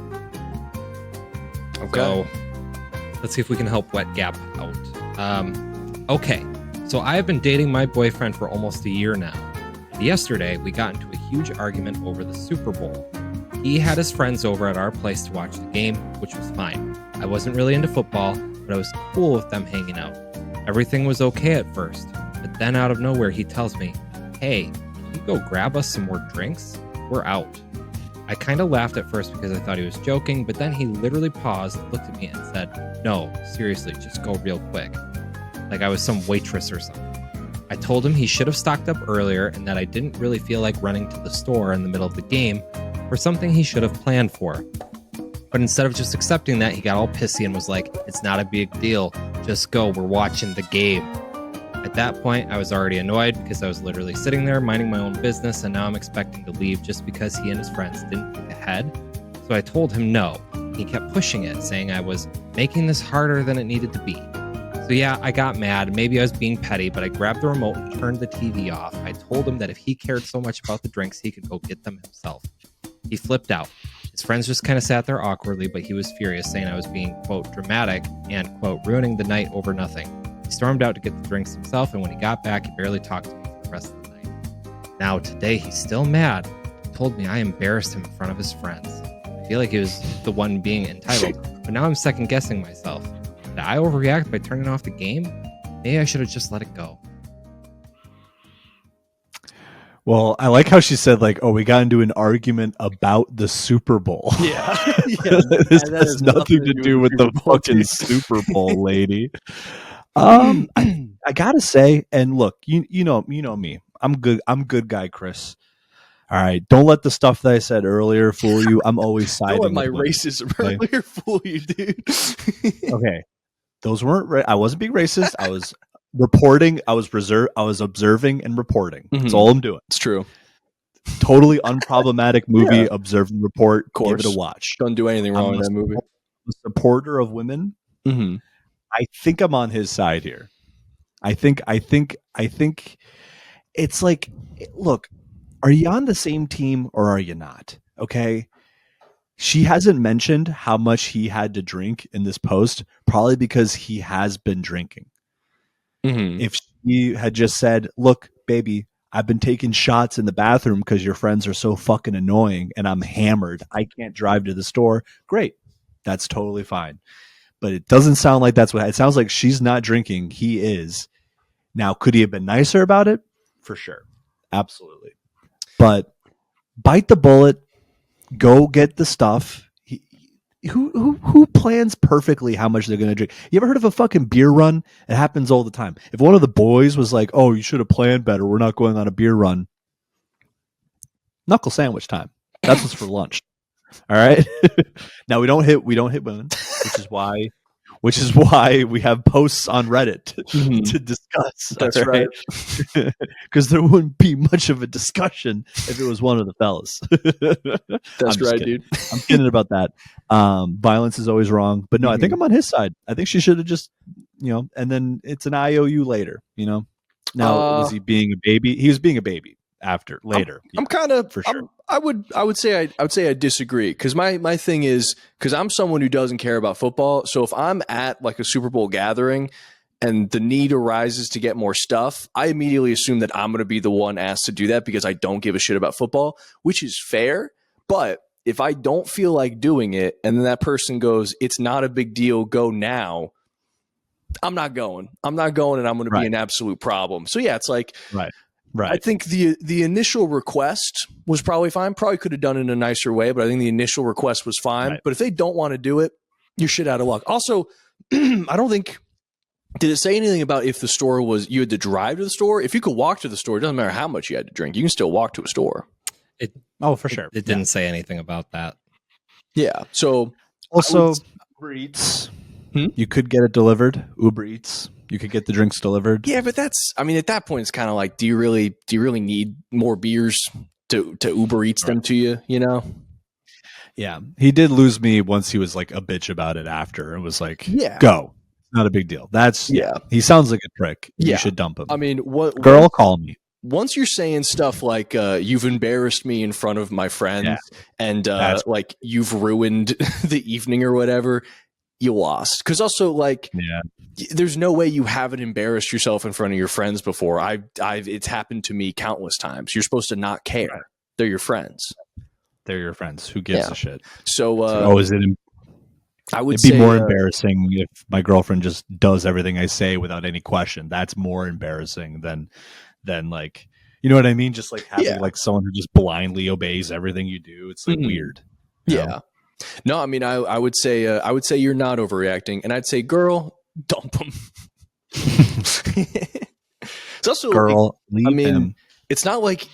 Okay. So let's see if we can help Wet Gap out. Okay. So I have been dating my boyfriend for almost a year now. Yesterday, we got into a huge argument over the Super Bowl. He had his friends over at our place to watch the game, which was fine. I wasn't really into football, but I was cool with them hanging out. Everything was okay at first, but then out of nowhere, he tells me, hey, can you go grab us some more drinks? We're out. I kind of laughed at first because I thought he was joking, but then he literally paused, looked at me and said, no, seriously, just go real quick. Like I was some waitress or something. I told him he should have stocked up earlier and that I didn't really feel like running to the store in the middle of the game or something he should have planned for. But instead of just accepting that, he got all pissy and was like, it's not a big deal. Just go, we're watching the game. At that point, I was already annoyed because I was literally sitting there minding my own business and now I'm expecting to leave just because he and his friends didn't think ahead. So I told him no. He kept pushing it, saying I was making this harder than it needed to be. So yeah, I got mad. Maybe I was being petty, but I grabbed the remote and turned the TV off. I told him that if he cared so much about the drinks, he could go get them himself. He flipped out. His friends just kind of sat there awkwardly, but he was furious, saying I was being, quote, dramatic and, quote, ruining the night over nothing. He stormed out to get the drinks himself, and when he got back, he barely talked to me for the rest of the night. Now, today, he's still mad. He told me I embarrassed him in front of his friends. I feel like he was the one being entitled, but now I'm second-guessing myself. Did I overreact by turning off the game? Maybe I should have just let it go. Well, I like how she said, like, oh, we got into an argument about the Super Bowl. Yeah. This has nothing to do with the fucking Super Bowl, lady. I gotta say, and look, you know me. I'm good guy, Chris. All right, don't let the stuff that I said earlier fool you. I'm always siding. Don't let my racism earlier fool you, dude. Okay. Those weren't. I wasn't being racist. I was reporting. I was observing and reporting. Mm-hmm. That's all I'm doing. It's true. Totally unproblematic movie. Yeah. Observe and report. Of course. Give it a watch. Don't do anything wrong in that movie. I'm a supporter of women. Mm-hmm. I think I'm on his side here. I think it's like, look, are you on the same team or are you not? Okay. She hasn't mentioned how much he had to drink in this post, probably because he has been drinking. Mm-hmm. If she had just said, look, baby, I've been taking shots in the bathroom because your friends are so fucking annoying and I'm hammered. I can't drive to the store. Great. That's totally fine. But it doesn't sound like that's what it sounds like. She's not drinking. He is. Now, could he have been nicer about it? For sure. Absolutely. But bite the bullet. Go get the stuff. Who plans perfectly how much they're going to drink? You ever heard of a fucking beer run? It happens all the time. If one of the boys was like, "Oh, you should have planned better. We're not going on a beer run." Knuckle sandwich time. That's what's for lunch. All right. Now we don't hit women, which is why which is why we have posts on Reddit to discuss. That's right. Because there wouldn't be much of a discussion if it was one of the fellas. That's right, dude. I'm kidding about that. Violence is always wrong. But no, I think I'm on his side. I think she should have just, and then it's an IOU later, Now, was he being a baby? He was being a baby later. I'm kind of for sure. I would say I disagree, because my thing is, because I'm someone who doesn't care about football. So if I'm at like a Super Bowl gathering and the need arises to get more stuff, I immediately assume that I'm going to be the one asked to do that because I don't give a shit about football, which is fair. But if I don't feel like doing it and then that person goes, it's not a big deal, go now, I'm not going, and I'm going to be an absolute problem. So yeah, it's like, right. I think the initial request was probably fine. Probably could have done it in a nicer way, but I think the initial request was fine. Right. But if they don't want to do it, you're shit out of luck. Also, I don't think, did it say anything about if the store was, you had to drive to the store? If you could walk to the store, it doesn't matter how much you had to drink. You can still walk to a store. For sure. It didn't say anything about that. Yeah. So also, Uber Eats. You could get it delivered. Uber Eats. You could get the drinks delivered. Yeah, but that's, I mean, at that point, it's kind of like, do you really need more beers to Uber Eats them to you? Yeah, he did lose me once. He was like a bitch about it after, and was like, go. Not a big deal. That's he sounds like a prick. You should dump him. I mean, girl, call me. Once you're saying stuff like you've embarrassed me in front of my friends and like you've ruined the evening or whatever, you lost. Because also, like, there's no way you haven't embarrassed yourself in front of your friends before. It's happened to me countless times. You're supposed to not care. Right. They're your friends. They're your friends. Who gives a shit? So is it? I would It'd be more embarrassing if my girlfriend just does everything I say without any question. That's more embarrassing than like, you know what I mean? Just like having like someone who just blindly obeys everything you do. It's like weird. Yeah. No, I mean, I would say you're not overreacting, and I'd say, girl, dump him. It's also, girl, leave him. It's not like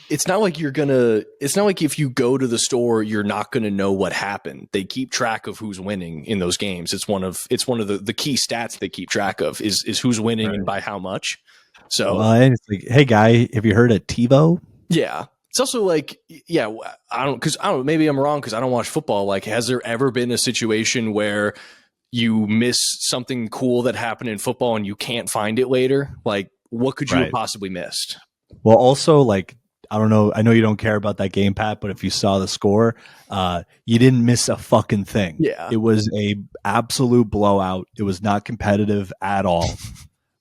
you're gonna. It's not like if you go to the store, you're not gonna know what happened. They keep track of who's winning in those games. It's one of the key stats they keep track of is who's winning and by how much. So and it's like, hey guy, have you heard of TiVo? Yeah. It's also like, I don't, maybe I'm wrong because I don't watch football. Like, has there ever been a situation where you miss something cool that happened in football and you can't find it later? Like, what could you have possibly missed? Well, also, like, I don't know. I know you don't care about that game, Pat, but if you saw the score, you didn't miss a fucking thing. Yeah. It was a absolute blowout. It was not competitive at all.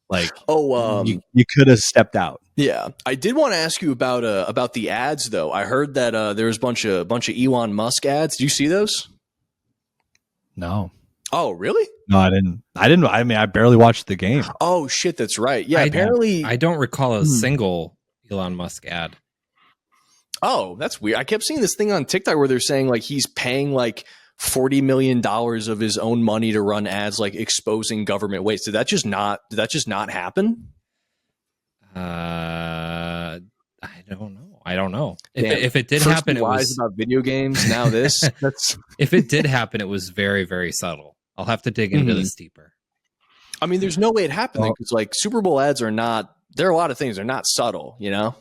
Like, you could have stepped out. Yeah, I did want to ask you about the ads, though. I heard that there was a bunch of Elon Musk ads. Do you see those? No. Oh, really? No, I didn't. I mean, I barely watched the game. Oh shit, that's right. Yeah, apparently I don't recall a single Elon Musk ad. Oh, that's weird. I kept seeing this thing on TikTok where they're saying like he's paying like $40 million of his own money to run ads like exposing government waste. Did that just not happen? I don't know. If it did happen, it was about video games. Now this. If it did happen, it was very, very subtle. I'll have to dig into this deeper. I mean, there's no way it happened because like Super Bowl ads are not. There are a lot of things. They're not subtle, you know.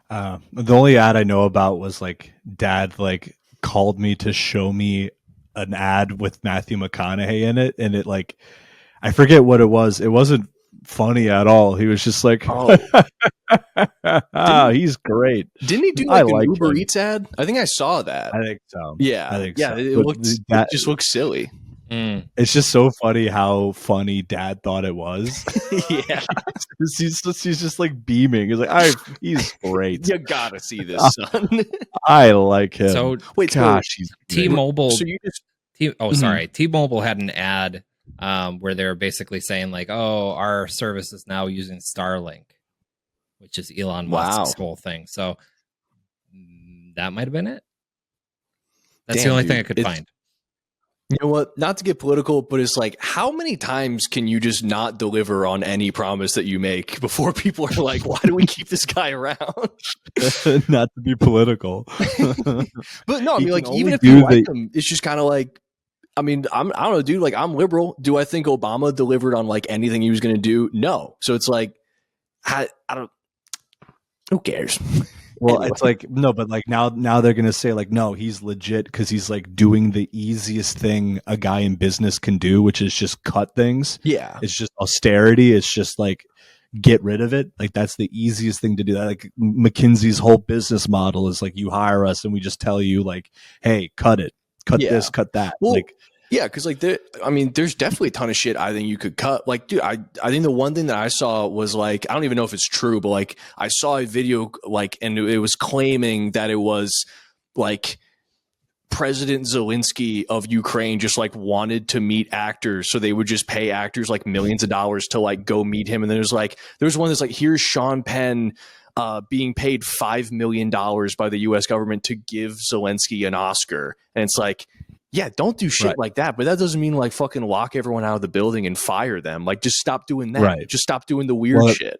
The only ad I know about was like Dad like called me to show me an ad with Matthew McConaughey in it, and it like I forget what it was. It wasn't funny at all. He was just like, he's great. Didn't he do like an Uber Eats ad? I think I saw that. I think so. Yeah, I think so. It just looks silly. It's just so funny how funny Dad thought it was. Yeah, he's just like beaming. He's like, he's great. You gotta see this, son. I like him. So wait, gosh, T-Mobile. So sorry, T-Mobile had an ad where they're basically saying like, "Oh, our service is now using Starlink," which is Elon Musk's whole thing. So that might have been it. That's the only thing I could find. You know what? Not to get political, but it's like, how many times can you just not deliver on any promise that you make before people are like, why do we keep this guy around? Not to be political. But no, I mean, like, even if you like them, it's just kind of like, I mean, I don't know, dude. Like, I'm liberal. Do I think Obama delivered on like anything he was going to do? No. So it's like, I don't. Who cares? Well, anyway. It's like, no, but like now they're going to say like, no, he's legit because he's like doing the easiest thing a guy in business can do, which is just cut things. Yeah. It's just austerity. It's just like, get rid of it. Like, that's the easiest thing to do. That, like, McKinsey's whole business model is like, you hire us and we just tell you like, hey, cut it, cut this, cut that. Well, like, yeah, because like there's definitely a ton of shit I think you could cut. Like, dude, I think the one thing that I saw was like, I don't even know if it's true, but like I saw a video like, and it was claiming that it was like President Zelensky of Ukraine just like wanted to meet actors, so they would just pay actors like millions of dollars to like go meet him. And then there's one that's like, here's Sean Penn being paid $5 million by the U.S. government to give Zelensky an Oscar, and it's like, yeah, don't do shit like that. But that doesn't mean like fucking lock everyone out of the building and fire them. Like, just stop doing that. Right. Just stop doing the weird shit.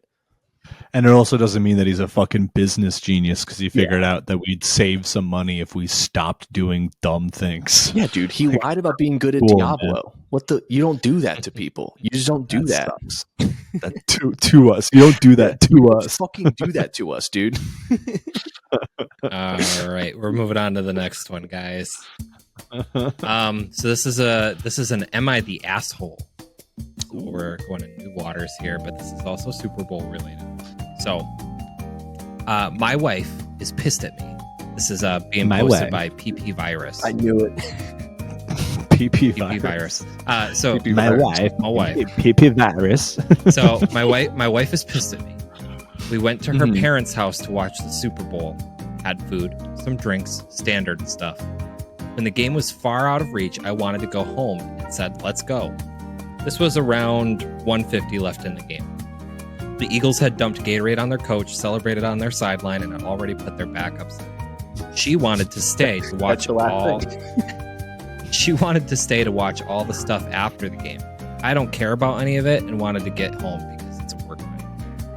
And it also doesn't mean that he's a fucking business genius because he figured out that we'd save some money if we stopped doing dumb things. Yeah, dude, he lied about being good at Diablo. Man. You don't do that to people. You just don't do that. That to us. You don't do that to us. Fucking do that to us, dude. All right, we're moving on to the next one, guys. So this is an Am I the Asshole? So we're going to new waters here, but this is also Super Bowl related. So my wife is pissed at me. This is being posted by PP Virus. I knew it. PP virus. So PP my wife PP Virus. So my wife is pissed at me. We went to her parents' house to watch the Super Bowl. Had food, some drinks, standard stuff. When the game was far out of reach, I wanted to go home and said, let's go. This was around 1:50 left in the game. The Eagles had dumped Gatorade on their coach, celebrated on their sideline, and had already put their backups in. She wanted to stay to watch She wanted to stay to watch all the stuff after the game. I don't care about any of it and wanted to get home because it's a work night.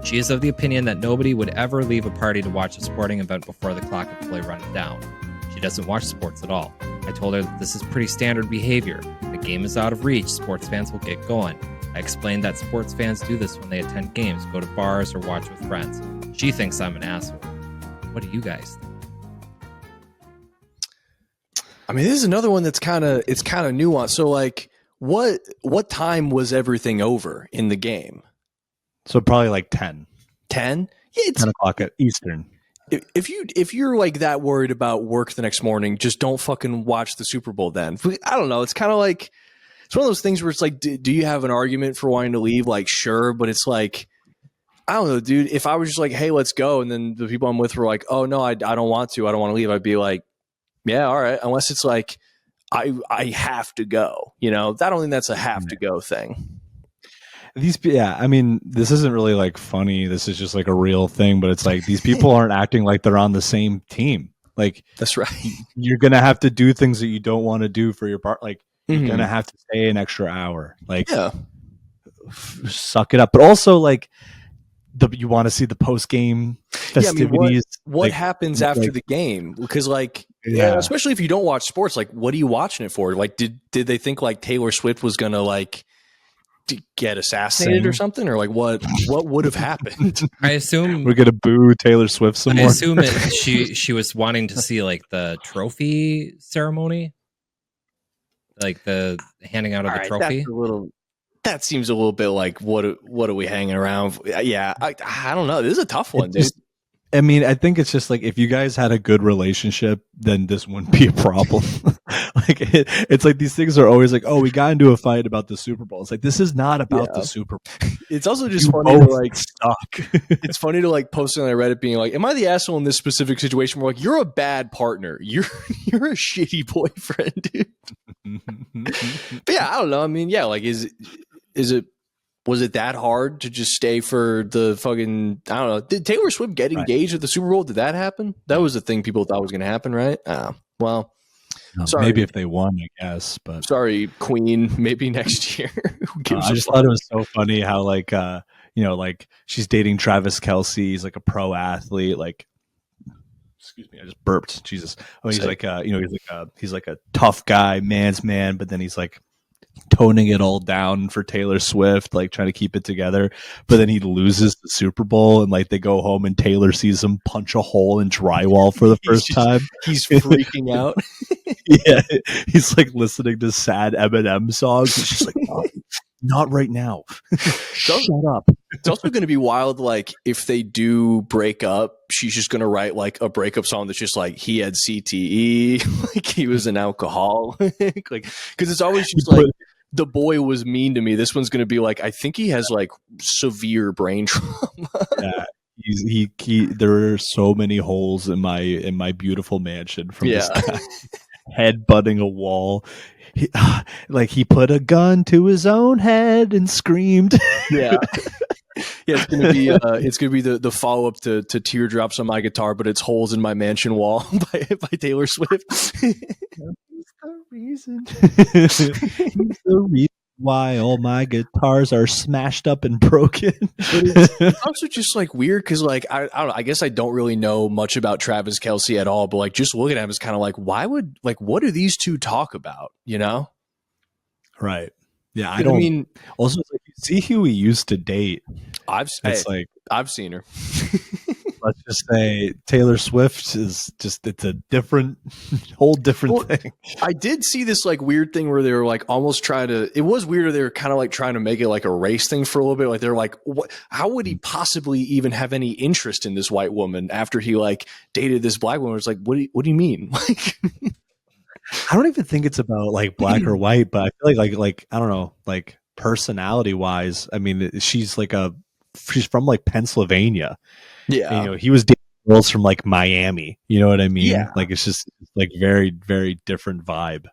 She is of the opinion that nobody would ever leave a party to watch a sporting event before the clock had fully run down. She doesn't watch sports at all. I told her that this is pretty standard behavior. The game is out of reach. Sports fans will get going. I explained that sports fans do this when they attend games, go to bars, or watch with friends. She thinks I'm an asshole. What do you guys think? I mean, this is another one that's kind of nuanced. So, like, what time was everything over in the game? So probably like 10. 10? Yeah, it's 10 o'clock at Eastern. If you're like that worried about work the next morning, just don't fucking watch the Super Bowl then. I don't know. It's kind of like, it's one of those things where it's like, do you have an argument for wanting to leave? Like, sure, but it's like, I don't know, dude. If I was just like, hey, let's go, and then the people I'm with were like, oh no, I don't want to. I don't want to leave. I'd be like, yeah, all right. Unless it's like, I have to go. You know, I don't think that's a have to go thing. I mean, this isn't really like funny. This is just like a real thing, but it's like these people aren't acting like they're on the same team. Like, that's right. You're going to have to do things that you don't want to do for your part. Like, you're going to have to stay an extra hour. Like, suck it up. But also, like, you want to see the post game festivities. Yeah, I mean, what happens after the game? Because, like, especially if you don't watch sports, like, what are you watching it for? Like, did they think like Taylor Swift was going to like get assassinated or something, or like what would have happened? I assume we're gonna boo Taylor Swift some more. I assume she was wanting to see like the trophy ceremony, like the handing out of the trophy. That seems a little bit like what are we hanging around for? Yeah, I don't know. This is a tough one, dude. I mean, I think it's just like if you guys had a good relationship, then this wouldn't be a problem. Like it's like these things are always like, oh, we got into a fight about the Super Bowl. It's like this is not about the Super Bowl. It's also just funny to like it's funny to like post on Reddit being like, am I the asshole in this specific situation? We're like, you're a bad partner. You're a shitty boyfriend, dude. But yeah, I don't know. I mean, yeah, like was it that hard to just stay for the fucking, I don't know. Did Taylor Swift get engaged at the Super Bowl? Did that happen? That was the thing people thought was going to happen, right? Well, sorry. Maybe if they won, I guess. But sorry, Queen. Maybe next year. I just thought it was so funny how like, like she's dating Travis Kelce. He's like a pro athlete. Like excuse me, I just burped. Jesus. Oh, he's like, he's like a tough guy, man's man, but then he's like toning it all down for Taylor Swift, like trying to keep it together. But then he loses the Super Bowl, and like they go home, and Taylor sees him punch a hole in drywall for the first time. He's freaking out. Yeah, he's like listening to sad Eminem songs. It's just like, not right now. Shut up. It's also going to be wild, like, if they do break up, she's just going to write, like, a breakup song that's just, like, he had CTE, like, he was an alcoholic. Like, because it's always just, like, the boy was mean to me. This one's going to be, like, I think he has, like, severe brain trauma. Yeah, there are so many holes in my beautiful mansion from this guy. Head-butting a wall. He put a gun to his own head and screamed. Yeah, it's gonna be the follow up to Teardrops on My Guitar, but it's Holes in My Mansion Wall by Taylor Swift. He's the reason. He's the reason why all my guitars are smashed up and broken. It's also just like weird because like I don't know, I guess I don't really know much about Travis Kelce at all, but like just looking at him is kind of like, what do these two talk about, you know? Right. Yeah, I mean, also it's like, you see who he used to date. I've seen her. Let's just say Taylor Swift is just, it's a whole different thing. I did see this like weird thing where they were like almost it was weird. They were kind of like trying to make it like a race thing for a little bit. Like they're like, how would he possibly even have any interest in this white woman after he like dated this black woman? It's like, what do you mean? Like, I don't even think it's about like black or white, but I feel like I don't know, like personality wise, I mean, she's from like Pennsylvania. Yeah. And, you know, he was dating girls from like Miami. You know what I mean? Yeah. Like it's just like very, very different vibe.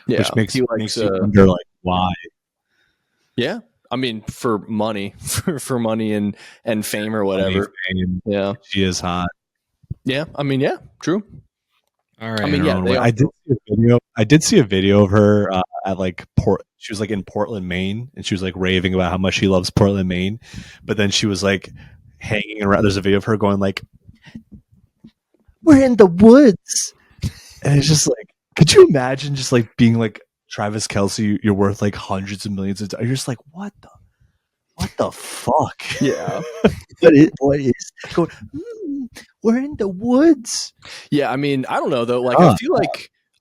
Yeah. Which makes you wonder like why. Yeah. I mean, for money, for money and fame or whatever. Fame. Yeah. She is hot. Yeah. I mean, yeah, true. All right. I mean, yeah, I did see a video of her at like she was like in Portland, Maine, and she was like raving about how much she loves Portland, Maine. But then she was like hanging around. There's a video of her going like, "We're in the woods," and it's just like, could you imagine just like being like Travis Kelce? You're worth like hundreds of millions of dollars. You're just like, what the fuck? Yeah. what is going? We're in the woods. Yeah, I mean, I don't know though. Like, I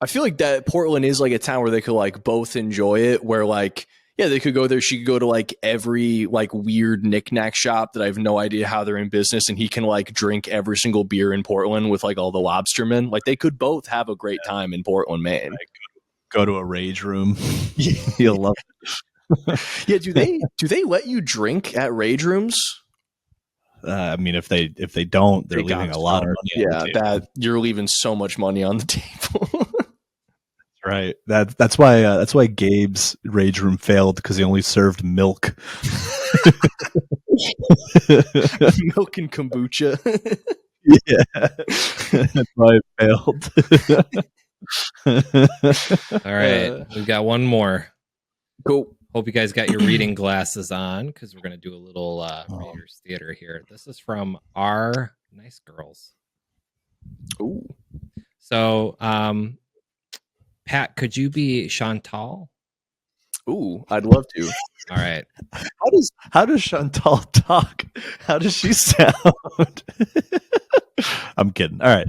feel like that Portland is like a town where they could like both enjoy it. Where like, yeah, they could go there. She could go to like every like weird knickknack shop that I have no idea how they're in business, and he can like drink every single beer in Portland with like all the lobstermen. Like, they could both have a great time in Portland, Maine. Go to a rage room. You'll love it. Yeah, do they let you drink at rage rooms? I mean, if they don't, they're leaving a lot of money. Yeah, that you're leaving so much money on the table. Right. That's why Gabe's rage room failed, because he only served milk. Milk and kombucha. Yeah, that's why it failed. All right, we've got one more. Cool. Hope you guys got your reading glasses on, because we're going to do a little Readers Theater here. This is from Our Nice Girls. Ooh. So, Pat, could you be Chantal? Ooh, I'd love to. All right. How does Chantal talk? How does she sound? I'm kidding. All right.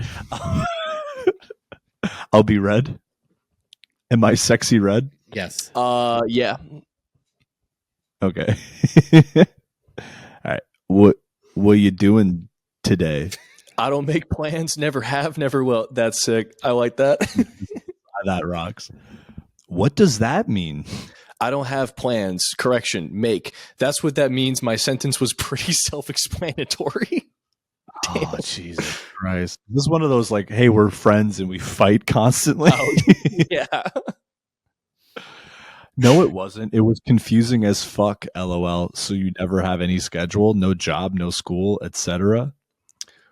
I'll be Red. Am I sexy red? Yes. Yeah. Okay. All right. What you doing today? I don't make plans, never have, never will. That's sick. I like that. That rocks. What does that mean? I don't have plans. Correction, make. That's what that means. My sentence was pretty self-explanatory. Oh, Jesus Christ. This is one of those like, hey, we're friends and we fight constantly. Oh, yeah. No, it wasn't. It was confusing as fuck, LOL. So you never have any schedule, no job, no school, etc.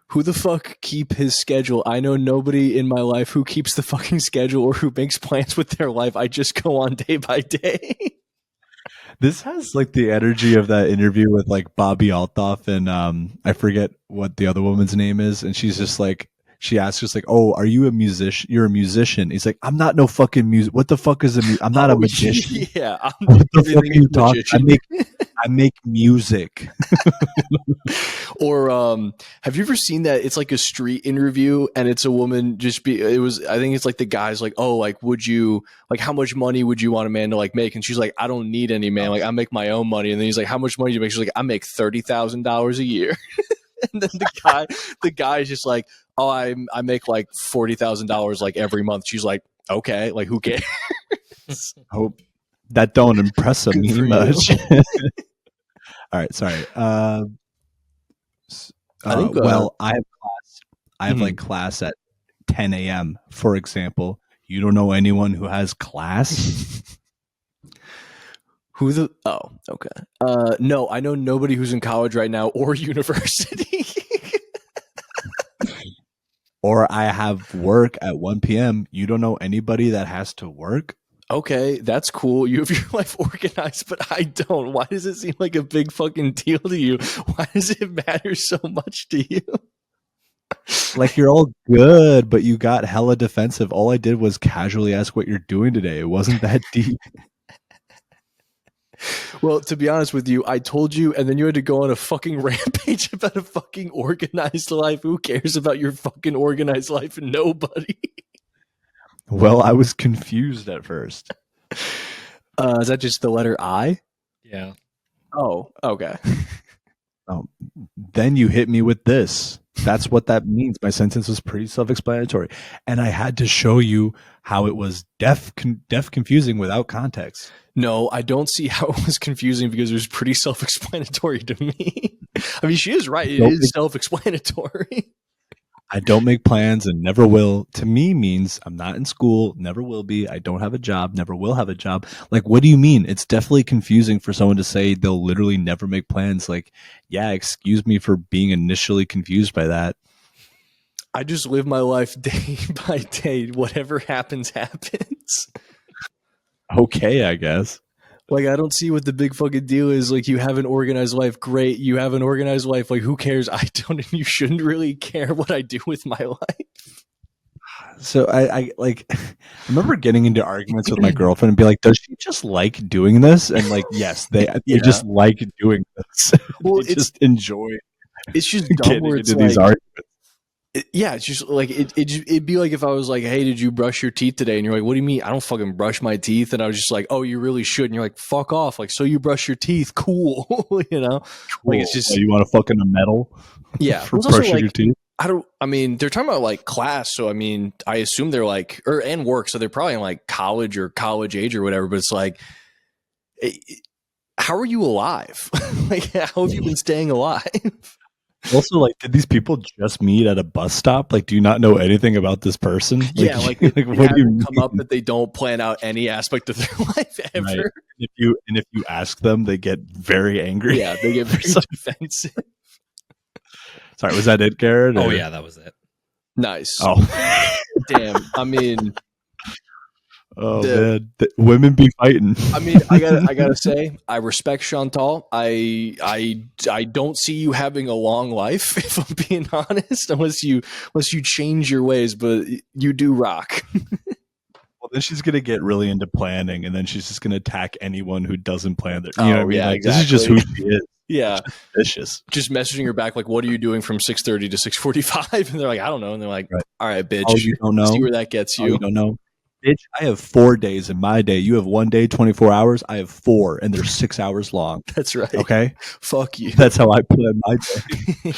Who the fuck keep his schedule? I know nobody in my life who keeps the fucking schedule or who makes plans with their life. I just go on day by day. This has like the energy of that interview with like Bobby Altoff and I forget what the other woman's name is, and she's just like, she asks us like, "Oh, are you a musician? You're a musician?" He's like, "I'm not no fucking music. What the fuck is I'm not a magician. Yeah, what the fuck are you talking? I make music." Or have you ever seen that? It's like a street interview, and it's a woman. I think it's like the guy's like, "Oh, like, would you like how much money would you want a man to like make?" And she's like, "I don't need any man. Like, I make my own money." And then he's like, "How much money do you make?" She's like, "I make $30,000 a year." And then the guy's just like, "Oh, I make like $40,000 like every month." She's like, "Okay, like who cares?" Hope that don't impress me much. All right, sorry. Well, I have class. I have like class at 10 a.m. For example. You don't know anyone who has class? Oh, okay. No, I know nobody who's in college right now or university. Or I have work at 1 p.m. You don't know anybody that has to work? Okay, that's cool. You have your life organized, but I don't. Why does it seem like a big fucking deal to you? Why does it matter so much to you? Like, you're all good, but you got hella defensive. All I did was casually ask what you're doing today. It wasn't that deep. Well, to be honest with you, I told you, and then you had to go on a fucking rampage about a fucking organized life. Who cares about your fucking organized life? Nobody. Well, I was confused at first. Is that just the letter I? Yeah. Oh, okay. Then you hit me with this. That's what that means. My sentence was pretty self-explanatory. And I had to show you how it was deaf confusing without context. No, I don't see how it was confusing because it was pretty self-explanatory to me. I mean, she is right. It is self-explanatory. I don't make plans and never will. To me means I'm not in school, never will be. I don't have a job, never will have a job. Like, what do you mean? It's definitely confusing for someone to say they'll literally never make plans. Like, yeah, excuse me for being initially confused by that. I just live my life day by day. Whatever happens, happens. Okay, I guess. Like, I don't see what the big fucking deal is. Like, you have an organized life. Great. You have an organized life. Like, who cares? I don't, and you shouldn't really care what I do with my life. So I remember getting into arguments with my girlfriend and be like, does she just like doing this? And like, yes, they just like doing this. Well, they just enjoy. It's just dumb where it's into these arguments. It's just like it'd be like if I was like, "Hey, did you brush your teeth today?" And you're like, "What do you mean? I don't fucking brush my teeth." And I was just like, "Oh, you really should." And you're like, "Fuck off!" Like, so you brush your teeth? Cool, you know? Cool. Like, it's just you want to fucking a medal? Yeah, for brushing your teeth. I mean, they're talking about like class, so I mean, I assume they're like and work, so they're probably in like college or college age or whatever. But it's like, how are you alive? Like, how have you been staying alive? Also, like, did these people just meet at a bus stop? Like, do you not know anything about this person? Like, yeah, like what do you come up that they don't plan out any aspect of their life ever? Right. If you ask them, they get very angry. Yeah, they get very defensive. Sorry, was that it, Garrett? Oh yeah, that was it. Nice. Oh, damn. I mean, man, women be fighting. I mean, I gotta say, I respect Chantal. I don't see you having a long life, if I'm being honest, unless you change your ways. But you do rock. Well, then she's gonna get really into planning, and then she's just gonna attack anyone who doesn't plan their. You know what I mean? Like, exactly. This is just who she is. Yeah, vicious. Just messaging her back like, "What are you doing from 6:30 to 6:45?" And they're like, "I don't know." And they're like, right. "All right, bitch. Oh, you don't know? See where that gets you? Oh, you don't know, bitch. I have 4 days in my day. You have 1 day, 24 hours. I have 4, and they're 6 hours long. That's right. Okay, fuck you. That's how I plan my day.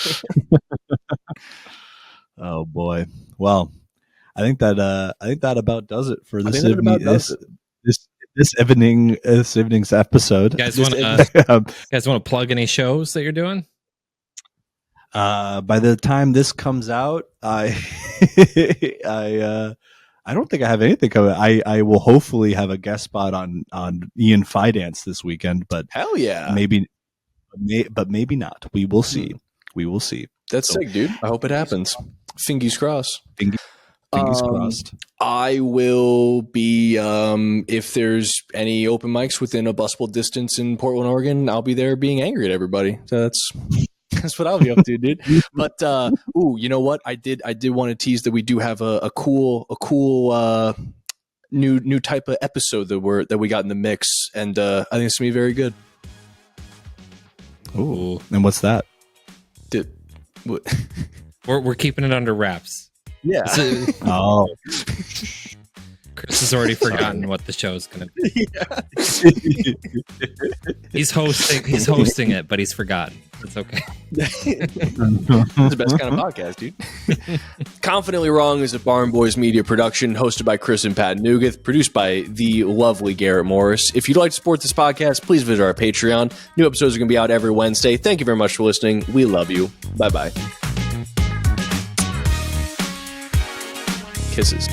Oh boy. Well, I think that about does it for this evening. This evening's episode. You guys want to plug any shows that you're doing? By the time this comes out, I don't think I have anything coming. I will hopefully have a guest spot on Ian Fidance this weekend, but hell yeah, maybe not. We will see. We will see. That's sick, dude. I hope it happens. Fingers crossed. Fingers crossed. I will be, if there's any open mics within a busable distance in Portland, Oregon, I'll be there being angry at everybody. So that's That's what I'll be up to, dude. But you know what? I did want to tease that we do have a cool new type of episode that we got in the mix, and I think it's gonna be very good. Ooh, and what's that? We're keeping it under wraps. Yeah. Oh. Chris has already forgotten what the show's going to be. Yeah. He's hosting it, but he's forgotten. It's okay. It's the best kind of podcast, dude. Confidently Wrong is a Barn Boys Media production hosted by Chris and Pat Nugeth, produced by the lovely Garrett Morris. If you'd like to support this podcast, please visit our Patreon. New episodes are going to be out every Wednesday. Thank you very much for listening. We love you. Bye-bye. Kisses.